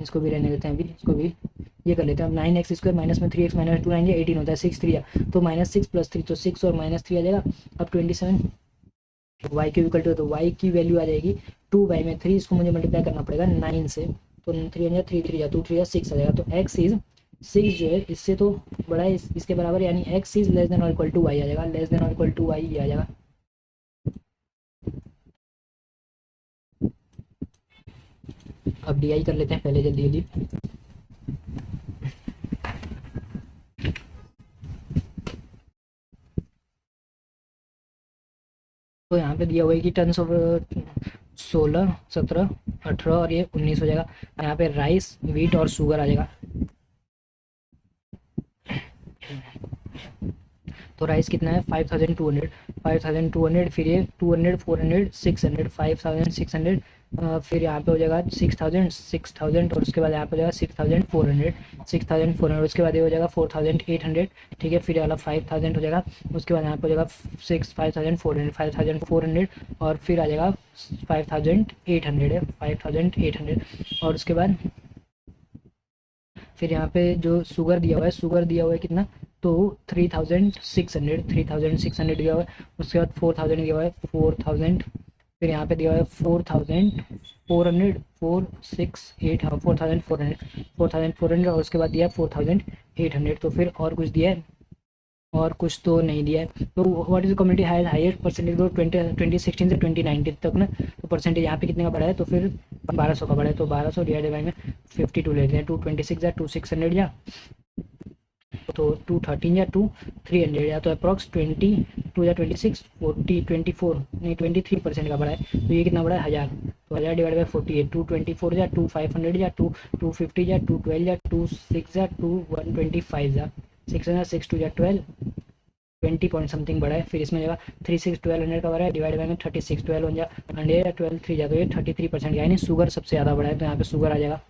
इसको भी रहने देते हैं, अभी इसको भी ये कर लेते हैं। अब 9x स्क्वायर माइनस में 3x माइनस 2 9 18 होता है, 6 3 तो माइनस 6 प्लस 3 तो 6 और माइनस 3 आ जाएगा। अब 27 y क्यूब इक्वल टू, तो y की वैल्यू आ जाएगी 2y में 3, इसको मुझे मल्टीप्लाई करना पड़ेगा 9 से, तो 3 या 3 3 या 2 3 या 6 आ जाएगा, तो x इज 6 जो है इससे तो बड़ा है, इसके बराबर, यानी x इज लेस देन और इक्वल टू y आ जाएगा, लेस देन और इक्वल टू y आ जाएगा। अब डी कर लेते हैं पहले जल्दी जल्दी। तो यहाँ पे दिया हुआ है कि टन्स ऑफ 16 17 18 और ये 19 हो जाएगा। यहाँ पे राइस व्हीट और शुगर आ जाएगा। तो राइस कितना है 5200 फिर ये 200 400 600 5600 फिर यहाँ पे हो जाएगा 6000 और उसके बाद यहाँ पे हो जाएगा 6400 उसके बाद ये हो जाएगा 4800, ठीक है। फिर ये वाला 5000 हो जाएगा, उसके बाद यहाँ पे हो जाएगा 5400 और फिर आ जाएगा 5800 है 5800 और उसके बाद फिर यहाँ पे जो शुगर दिया हुआ है कितना, तो 3600 दिया हुआ है। उसके बाद 4000 दिया हुआ है 4000, फिर यहाँ पे दिया हुआ है 4400 468 हाँ 4400 और उसके बाद दिया है 4800, तो फिर और कुछ दिया है और कुछ तो नहीं दिया है। तो what is community has highest percentage growth 2016 से 2019 तक ना, तो परसेंटेज यहाँ पे कितने का बढ़ा है, तो फिर 1200 का बढ़ा है, तो 1200 डिवाइड बाई में 52 लेते हैं, 226 या 2600 या तो 213 या 300 या तो अप्रॉक्स 22 या 26 40 24 नहीं 23% का बढ़ा है, तो ये कितना बढ़ा है 1000, तो 1000 डिवाइड बाई 48 224 या 2500 या 250 या 212 या 26 या 125 या 6 2 या 12 20 पॉइंट समथिंग बढ़ा है। फिर इसमें जगह 36 1200 का बढ़ा है, डिवाइड बाई में 36 12 या 100 या 12 3 जा, तो ये 33% यानी शुगर सबसे ज़्यादा बढ़ा है, तो यहाँ पे शुगर आ जाएगा।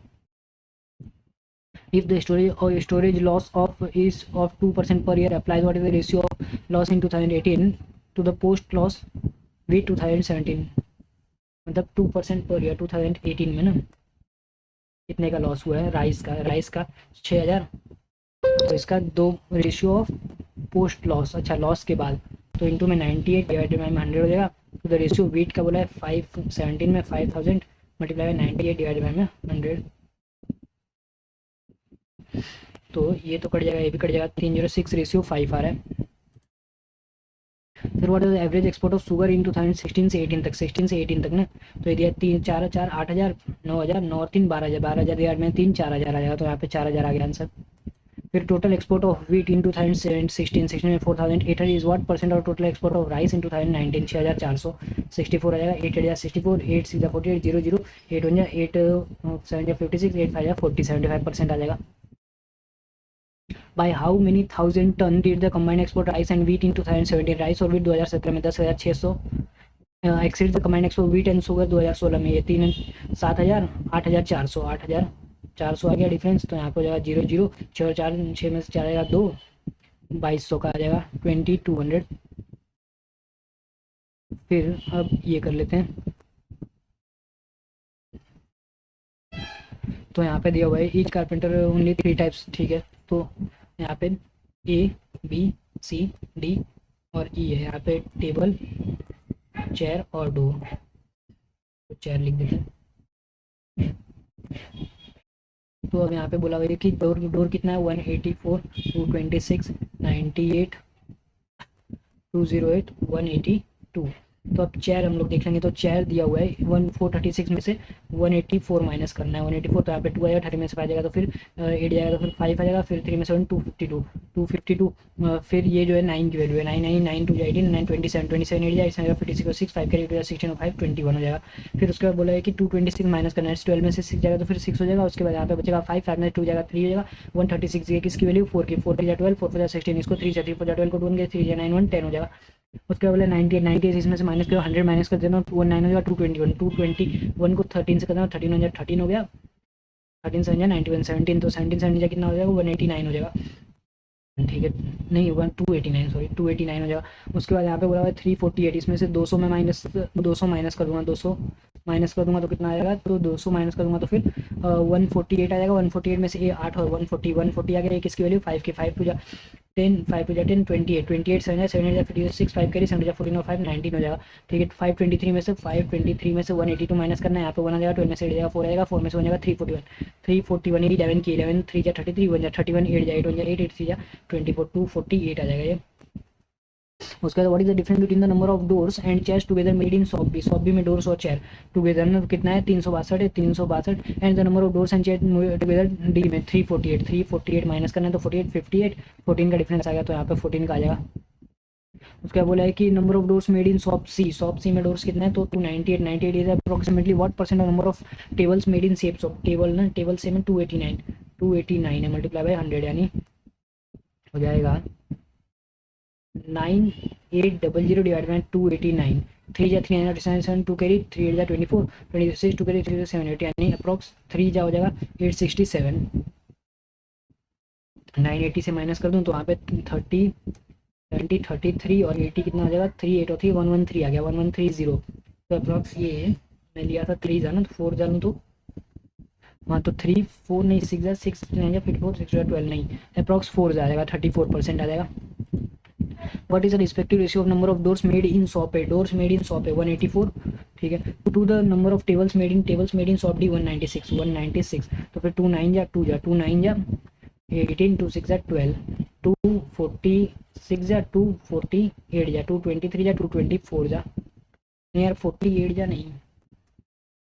If the storage loss is of 2% per year applies, what is the ratio of loss in 2018 to the post loss with 2017? मतलब 2% पर ईयर 2018 में ना कितने का लॉस हुआ है राइस का 6000, तो इसका 2 रेशियो ऑफ पोस्ट लॉस, अच्छा लॉस के बाद, तो इंटू में 98 डिवाइडेड बाई 100 हो जाएगा। तो द रेशियो वीट का बोला है 517 में 5000 मल्टीप्लाई बाई 98 डिवाइडेड बाई में 100, तो ये तो कट जाएगा, ये भी कट जाएगा, 306:5 आ रहा है। फिर what is average export of sugar in 2016 से 18 तक, 16 से 18 तक ना, तो ये दिया 3 4 4 8,000 9,000 9 और 3 12,000, 12,000 दिया में 3 4,000 आ जाएगा, तो यहाँ पे 4,000 आ गया आंसर। फिर total export of wheat in 2016 में 4,800 is what percent of total export of rice in 2019, 6,464 आ जाएगा, 8,064 8 सीधा 48 0 0 8 1 8 7 56 8 5 40 75% आ जाएगा। By how many thousand ton did the combined export rice and wheat in 2017? Rice और wheat 2017 में 10,600 exceed the command export wheat and sugar 2016 में ये 7,000 8,400 8,400 आ गया difference, तो यहाँ पर हो जाएगा 0 0 6 4 6 में से 4 आएगा 2 2200 का आ जाएगा 2200। फिर अब ये कर लेते हैं, तो यहाँ पे दिया हुआ है ईच कारपेंटर ओनली 3 टाइप्स, ठीक है, तो यहाँ पे ए बी सी डी और ई है, यहाँ पे टेबल चेयर और डोर, तो चेयर लिख देते हैं। तो अब यहाँ पे बोला हुआ है कि डोर कितना है 184 226 98 208 182। तो अब चेयर हम लोग देख लेंगे, तो चेयर दिया हुआ है 436 में से 184 माइनस करना है, 184 तो यहाँ पे 2 आएगा, 30 में से 5 जाएगा तो फिर 8 जाएगा, तो फिर 5 आ जाएगा, फिर 3 में से 1 252 फिर ये जो है 9 की वैल्यू है 9 9 9 2 18 9 27 27 8 जाएगा, इसमें 56 6 5 का 16 5 21 हो जाएगा। फिर उसके बाद बोला है कि 226 माइनस करना है, 12 में से 6 जाएगा तो फिर 6 हो जाएगा, उसके बाद यहाँ पे बचेगा 5 5 में 2 जाएगा 3 हो जाएगा, 136 की किसकी वैल्यू 4 की, 4 की 12 4 4 16 इसको 3 से 3 4 12 को 2 3 9 1 10 हो जाएगा। उसके बाद बोले 98 इसमें से माइनस करो, 100 माइनस कर देना 219 हो जाएगा, 221 को 13 से करना 13 हो जाएगा, 13 हो गया, 13 से 91 17, तो 17 17 कितना हो जाएगा 189 हो जाएगा, ठीक है, नहीं 289 सॉरी 289 हो जाएगा। उसके बाद यहाँ पे बोला हुआ है 348, इसमें से 200 में 200 माइनस कर दूंगा, 200 माइनस कर दूंगा तो कितना आएगा, तो 200 माइनस कर दूंगा तो फिर 148 आ जाएगा, 148 में से ये 8 और 140 आ गया, किसकी वैल्यू 5 की, 5 टू जा 10 5 टू जा 10 28 28 7 7 जा 56 5 करी 7 जा 14 और 5 19 हो जाएगा, ठीक है। 523 में से 182 माइनस करना है, यहाँ पे 1 आ जाएगा, 12 में से 8 जाएगा 4 आएगा, 4 में से 1 जाएगा 341 11 की 11 3 जा 33 1 जा 31 8 जा 8 1 जा 8 8 3 जा 24 248 आ जाएगा ये। उसके बाद what is the difference between the number of doors and chairs together made in shop B में डोर्स और चेयर टुगेदर ना कितना है 362 है 362 and the number of doors and chair together D में 348 माइनस करना है तो 48 58 14 का डिफरेंस आ गया, तो यहाँ पे 14 का आ जाएगा। उसका बोला है कि number of doors made in shop C में डोर्स कितने हैं, तो 298 98 is approximately what percent of number of tables made in shapes of table ना, टेबल से में 289 है मल्टीप्लाई बाय 100 यानी हो जाएगा 9800 डिवाइड बाय 289, 3 जा 3 7 2 कैरी 3 जा 24 26 2 कैरी 3 7 8 यानी अप्रॉक्स 3 जा हो जाएगा 867। 980 से माइनस कर दूं तो वहाँ पे 30 70 33 और 80 कितना आ जाएगा 3 8 और 3 113 आ गया 1130, तो अप्रॉक्स ये मैं लिया था 3 जाना तो 4 जानूँ तो हाँ तो 3 4 नहीं 6 जा 6 9 जा 54 6 जा 12 नहीं अप्रॉक्स 4 जाएगा 34% आ जाएगा। What is the respective ratio of number of doors made in shop A? Doors made in shop A 184, ठीक है, to the number of tables made in shop D 196 तो फिर 2 9 जा 2 जा 2 9 जा 18 2 6 जा 12 246 जा 248 जा 223 जा 224 जा नहीं यार 48 जा नहीं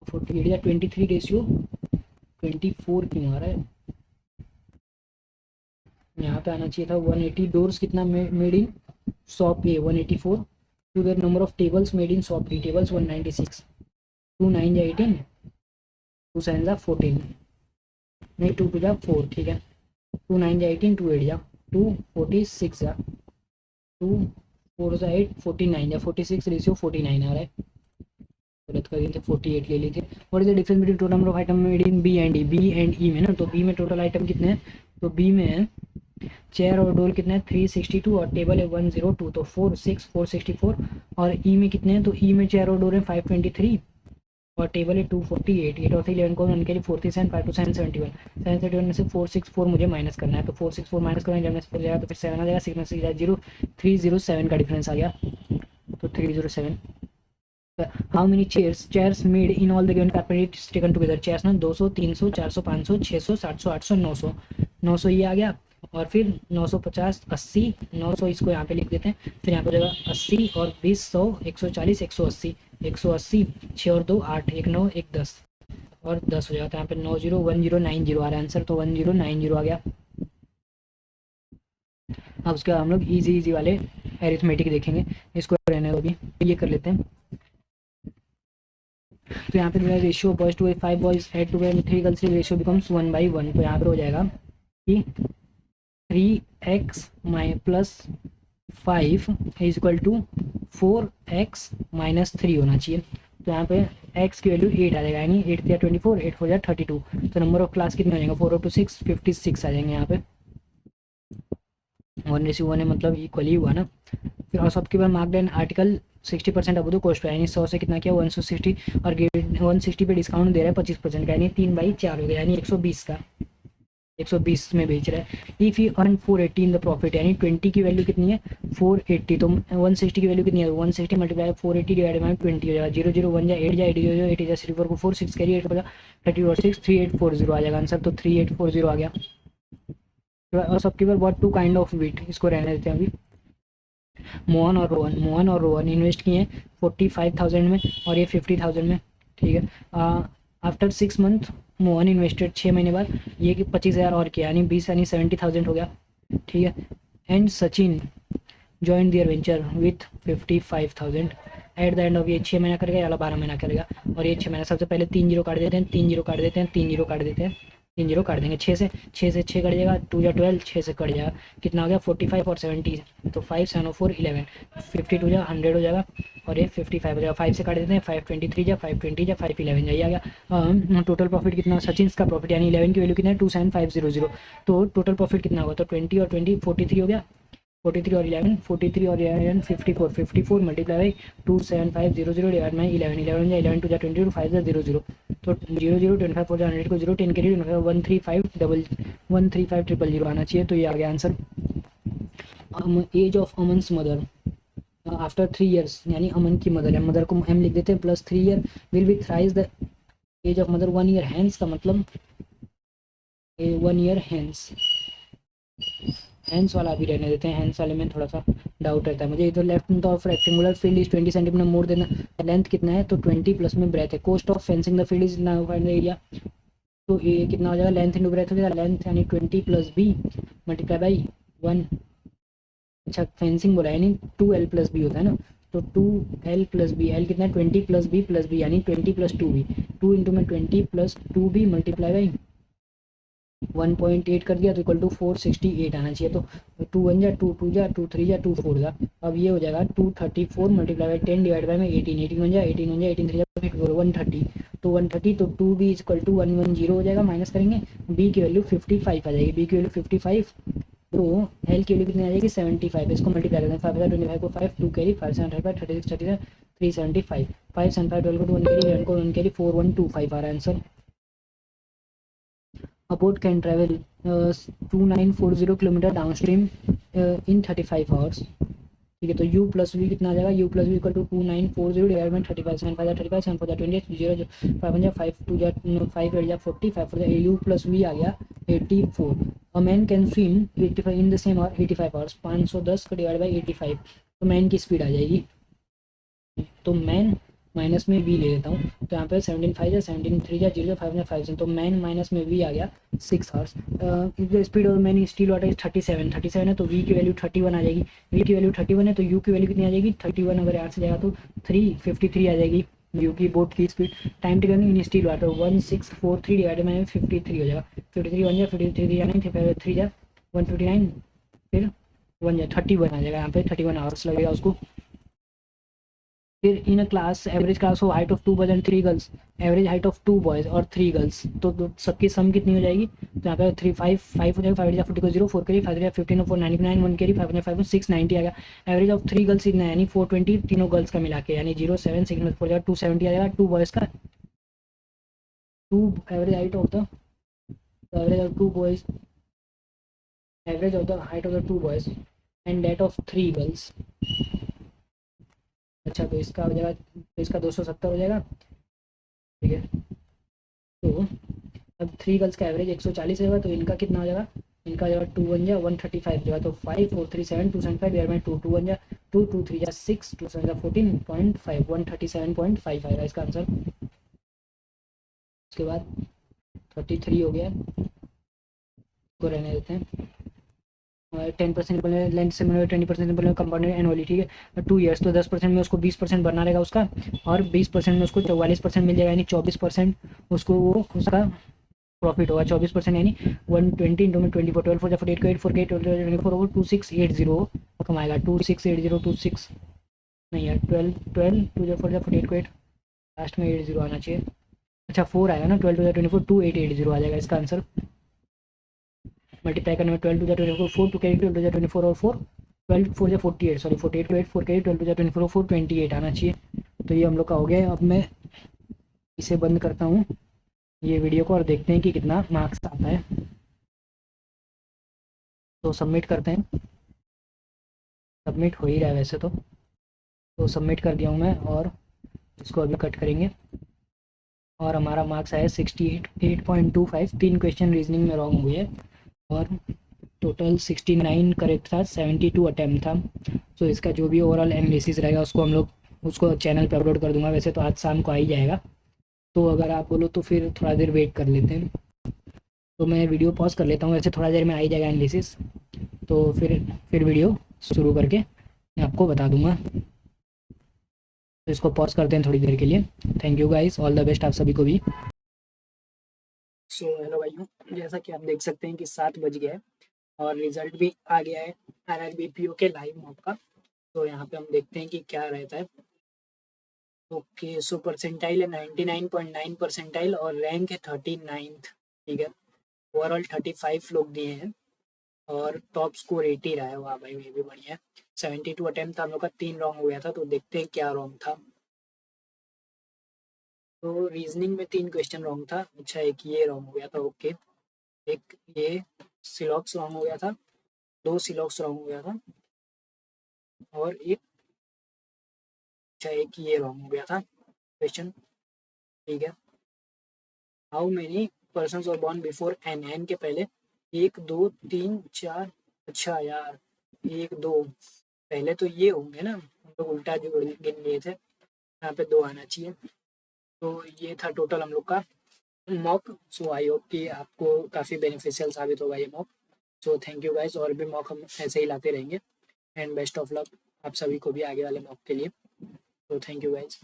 48 जा 23 रेशियो 24 क्यों आ रहा है, यहाँ पे आना चाहिए था 180 डोर्स कितना made in shop A 184 to the number of tables made in shop B tables 196 2 9 जा 18 2 7 जा 14 नहीं 2 2 जा 4, ठीक है, 2 9 जा 18 2 8 जा 2 46 जा 2 4 जा 8 49 जा 46 रेशियो 49 आ रहा है, गलत कर दिए थे 48 ले ली थी। What is the difference between total number of item made in B and E में ना, तो बी में टोटल आइटम कितने हैं, तो बी में चेयर और डोर कितने हैं 362 और टेबल है 102 तो 464 और ई में कितने हैं, तो ई में चेयर और डोर है 523 और टेबल है 248 8 और 3 11 को 1 के लिए 47 5 to 771 में से 464 मुझे माइनस करना है, तो 464 माइनस करेंगे जब में से जाएगा तो फिर 7 आ जाएगा 6 में से 0 307 का डिफरेंस आ गया, तो 307। How many chairs made in all the given carpet taken together, chairs ना 200 300 400 500 600 700 800 900 900 ये आ गया, और फिर 950 80 900 इसको यहाँ पे लिख देते हैं, फिर यहाँ पे हो जाएगा 80 और 20 100 140 180 180 6 और 2 8 1 9 1 10 और 10 हो जाएगा। तो यहाँ पे 901090 आ रहा है आंसर, तो 1090 आ गया। अब उसके बाद हम लोग इजी इजी वाले एरिथमेटिक देखेंगे, इसको रहने दो, भी ये कर लेते हैं। तो यहाँ पे ratio boys to 5 boys add to 3 girls, ratio becomes 1/1। तो यहाँ पे हो जाएगा कि 3x plus 5 is equal to 4x minus 3 होना चाहिए। तो यहाँ पे x की वैल्यू 8 आ जाएगा, यानी 8 या 24 8 4 32। तो नंबर ऑफ क्लास कितने हो जाएंगे, 4 और 2 6 56 आ जाएंगे यहाँ पे। 1:1 है, मतलब इक्वली हुआ ना। फिर और सबके बाद मार्क देन आर्टिकल 60% अब तो कॉस्ट पे, यानी 100 से कितना किया 160, और 160 पे डिस्काउंट दे रहा है 25% का, यानी 3/4 हो गया, यानी 120 का 120 में बेच रहा है। If you earn 480 in the profit, यानी 20 की वैल्यू कितनी है 480, तो 160 की वैल्यू कितनी है 160 मल्टीप्लाई 480 डिवाइडेड बाय 20 हो जाएगा। 0 0 1 जा 8 जा 8 0 8 जा 34 को 4 6 कैरी 8 हो जाएगा 30 और 6 3840 आ जाएगा आंसर। तो 3840 आ गया। और सबके बाद what two kind of wheat, इसको रहने देते हैं अभी। मोहन और रोहन इन्वेस्ट किए 45,000 में और ये 50,000 में, ठीक है। आफ्टर 6 मंथ मोहन इन्वेस्टेड, 6 महीने बाद ये कि 25,000 और किया, यानी 20 यानी 70,000 हो गया, ठीक है। And Sachin join their venture with 55,000 at the end of, ये 6 महीना करेगा या 12 महीना करेगा, और ये 6 महीना। सबसे पहले 3 जीरो काट देते हैं, 3 जीरो काट देते हैं, 3 जीरो काट देते हैं, 3 जीरो काट देंगे 6 से 6 कट जाएगा, 2 या 12 6 से कट जाएगा, कितना हो गया 45 और 70, तो 5 7 और 4 11 52 जा 100 हो जाएगा, और ये 55 हो जाएगा। 5 से काट देते हैं 523 जा 520 जा 511 जा, ये आ गया। टोटल प्रॉफिट कितना सचिन का प्रॉफिट, यानी 11 की वैल्यू कितना है 27500, तो टोटल प्रॉफिट कितना होगा, तो 20 और 20 43 हो गया, 43 और 11 43 और 11 54 54 मल्टीप्लाई बाई 27500 डिवाइड बाई 11 11 जा 11 2 जा 22 5 जा 0 0, तो 0 0 25 4 जा 100 को 0 10 के लिए 135 आना चाहिए। तो ये आ गया answer. Age of Aman's mother after 3 years, यानी अमन की मदर है, मदर को एम लिख देते हैं, plus 3 year will be thrice the age of mother 1 year hence, का मतलब 1 ईयर हैंस। हैंस वाला भी रहने देते हैं, हैंस वाले में थोड़ा सा डाउट रहता है मुझे। इधर लेफ्ट में तो of rectangular field is 20 centimetre more than length कितना है, तो 20 प्लस में ब्रेथ है। Cost of fencing the field is ना फाइंड द एरिया, तो ये कितना हो जाएगा लेंथ इंटू ब्रेथ हो जाएगा, लेंथ यानी 20 प्लस बी मल्टीप्लाई बाई 1, अच्छा फेंसिंग बोला है, यानी 2l प्लस बी होता है ना, तो 2l प्लस बी, एल कितना है 20 प्लस बी यानी 20 प्लस 2b, 2 इंटू में 20 प्लस 2b मल्टीप्लाई बाई 1.8 कर दिया, तो इक्वल टू 468 आना चाहिए। तो 2 1 जा 2 2 जा 2 3 जा 2 4 जा, अब ये हो जाएगा 234 मल्टीप्लाई बाई 10 डिवाइड बाई में 18 18 1 जा 18 1 जा 18 3 जा 130, तो 130, तो 2b इज इक्वल टू 110 हो जाएगा, माइनस करेंगे b की वैल्यू 55 आ जाएगी, b की वैल्यू 55, तो एल की वैल्यू कितनी आ जाएगी 75, इसको मल्टीप्लाई करते हैं 5 को 5 2 कैरी 5 7 5 36 37 375 5 7 5 12 को 1 कैरी 11 को 1 कैरी 4125 आ रहा है answer. A boat can travel 2940 kilometre downstream in 35 hours, ठीक है। तो u प्लस वी कितना आ जाएगा, u plus V equal to 2940 divide by 35 7 5 35 7 4 28 0 5 5 2 जा 5 8 जा 40 5 4 u प्लस वी आ गया 84। A man can swim 85 in the same और 85 आवर्स, 510 को डिवाइड बाई 85, तो मैन की स्पीड आ जाएगी, तो मैन माइनस में वी ले लेता हूँ, तो यहाँ पे 17 5 या 17 3 या 0 5 5, तो मैन माइनस में वी आ गया 6 hours. The speed of man still water is 37 है, तो वी की वैल्यू 31 आ जाएगी, वी की वैल्यू 31 है, तो यू की वैल्यू कितनी आ जाएगी 31, अगर यहाँ से जाएगा तो 353 आ जाएगी यू की बोट की speed. Time taken in still water 1643 divided by 53 हो जाएगा, 53 1 जा 53 9 3 जा 159, फिर 1 जा 31 आ जाएगा, यहाँ पे 31 आवर्स लगेगा उसको। फिर इन अ क्लास एवरेज क्लास हो height of 2 boys and 3 girls, average height of 2 boys और 3 गर्ल्स, तो सबकी सम कितनी हो जाएगी, तो यहाँ पे 3 5 5 हो जाएगा, 5 या 40 को 0 4 कैरी 5 या 15 4 99 1 कैरी 5 5 690 आ गया। एवरेज ऑफ 3 गर्ल्स इतना यानी 420 तीनों गर्ल्स का मिला के, यानी 0 7 6 4 जाएगा 270 आ जाएगा। 2 बॉयज़ का 2 average height of the average of 2 boys, average of the height of the 2 boys and that of 3 girls, अच्छा तो इसका हो जाएगा, तो इसका 270 हो जाएगा, ठीक है। तो अब 3 गर्ल्स का एवरेज 140 होगा, तो इनका कितना हो जाएगा इनका जो 2 1 जा 135 जो है, तो 5 4 3 7 275 यार में 2 2 1 जा 2 2 3 जा 6 2 7 जा 14.5 137.5 आएगा इसका आंसर। उसके बाद 33 हो गया, को रहने देते हैं। 10% लेंथ से 20% कंपाउंडेड एनुअली, ठीक है, 2 ईयर्स, तो 10% में उसको 20% भरना रहेगा उसका, और 20% में उसको 44% मिल जाएगा, यानी 24% उसको वो उसका प्रॉफिट होगा। 24% यानी 120 इंटू में 24 12 4 48 8 4 8 24 2680 कमाएगा। 2680 नहीं यार 12 12 2 4 48 को 8 लास्ट में 80 आना चाहिए। अच्छा 4 आएगा ना, 12 2 24 2880 आ जाएगा इसका आंसर। मल्टीप्लाई करने में 12 2 24 4 टू कैरी 12 24 और 4 12 4 48 सॉरी 48 8 4 कैरी 12 24 और 4 28 आना चाहिए। तो ये हम लोग का हो गया। अब मैं इसे बंद करता हूँ ये वीडियो को और देखते हैं कि कितना मार्क्स आता है। तो सबमिट करते हैं। सबमिट हो ही रहा है वैसे तो सबमिट कर दिया हूँ मैं, और इसको अभी कट करेंगे। और हमारा मार्क्स आया 68.25। 3 क्वेश्चन रीजनिंग में रॉन्ग हुए और टोटल 69 करेक्ट था, 72 अटैम्प्ट था। तो इसका जो भी ओवरऑल एनालिसिस रहेगा उसको हम लोग उसको चैनल पे अपलोड कर दूंगा। वैसे तो आज शाम को आ ही जाएगा, तो अगर आप बोलो तो फिर थोड़ा देर वेट कर लेते हैं। तो मैं वीडियो पॉज कर लेता हूँ, वैसे थोड़ा देर में आ ही जाएगा एनालिसिस, तो फिर वीडियो शुरू करके मैं आपको बता दूंगा। तो इसको पॉज करते हैं थोड़ी देर के लिए। Thank you guys, all the best आप सभी को भी। सो हेलो भाइयों, जैसा कि आप देख सकते हैं कि 7 बज गया है और रिजल्ट भी आ गया है RRBPO के लाइव मॉक का। तो यहाँ पे हम देखते हैं कि क्या रहता है। ओके, सो परसेंटाइल है 99.9 परसेंटाइल और रैंक है 39th, ठीक है। ओवरऑल 35 लोग दिए हैं और टॉप स्कोर 80 रहा है। वाह भाई, ये भी बढ़िया है। 72 अटेम्प्ट था हम लोग का, 3 रॉन्ग हो गया था, तो देखते हैं क्या रॉन्ग था। तो रीजनिंग में 3 क्वेश्चन रॉन्ग था। अच्छा, एक ये रॉन्ग हो गया था, ओके। एक ये सिलॉक्स रॉन्ग हो गया था, 2 सिलॉक्स रॉन्ग हो गया था, और एक अच्छा एक ये रॉन्ग हो गया था क्वेश्चन, ठीक है। हाउ मेनी पर्सन और बॉर्न बिफोर एन, एन के पहले 1 2 3 4। अच्छा यार 1 2 पहले तो ये होंगे ना, हम लोग उल्टा जो गिन लिए थे, यहाँ पे 2 आना चाहिए। तो ये था टोटल हम लोग का मॉक। सो आई होप कि आपको काफ़ी बेनिफिशियल साबित होगा ये mock. So thank you guys, और भी मॉक हम ऐसे ही लाते रहेंगे। एंड बेस्ट ऑफ लक आप सभी को भी आगे वाले मॉक के लिए। तो थैंक यू गाइस।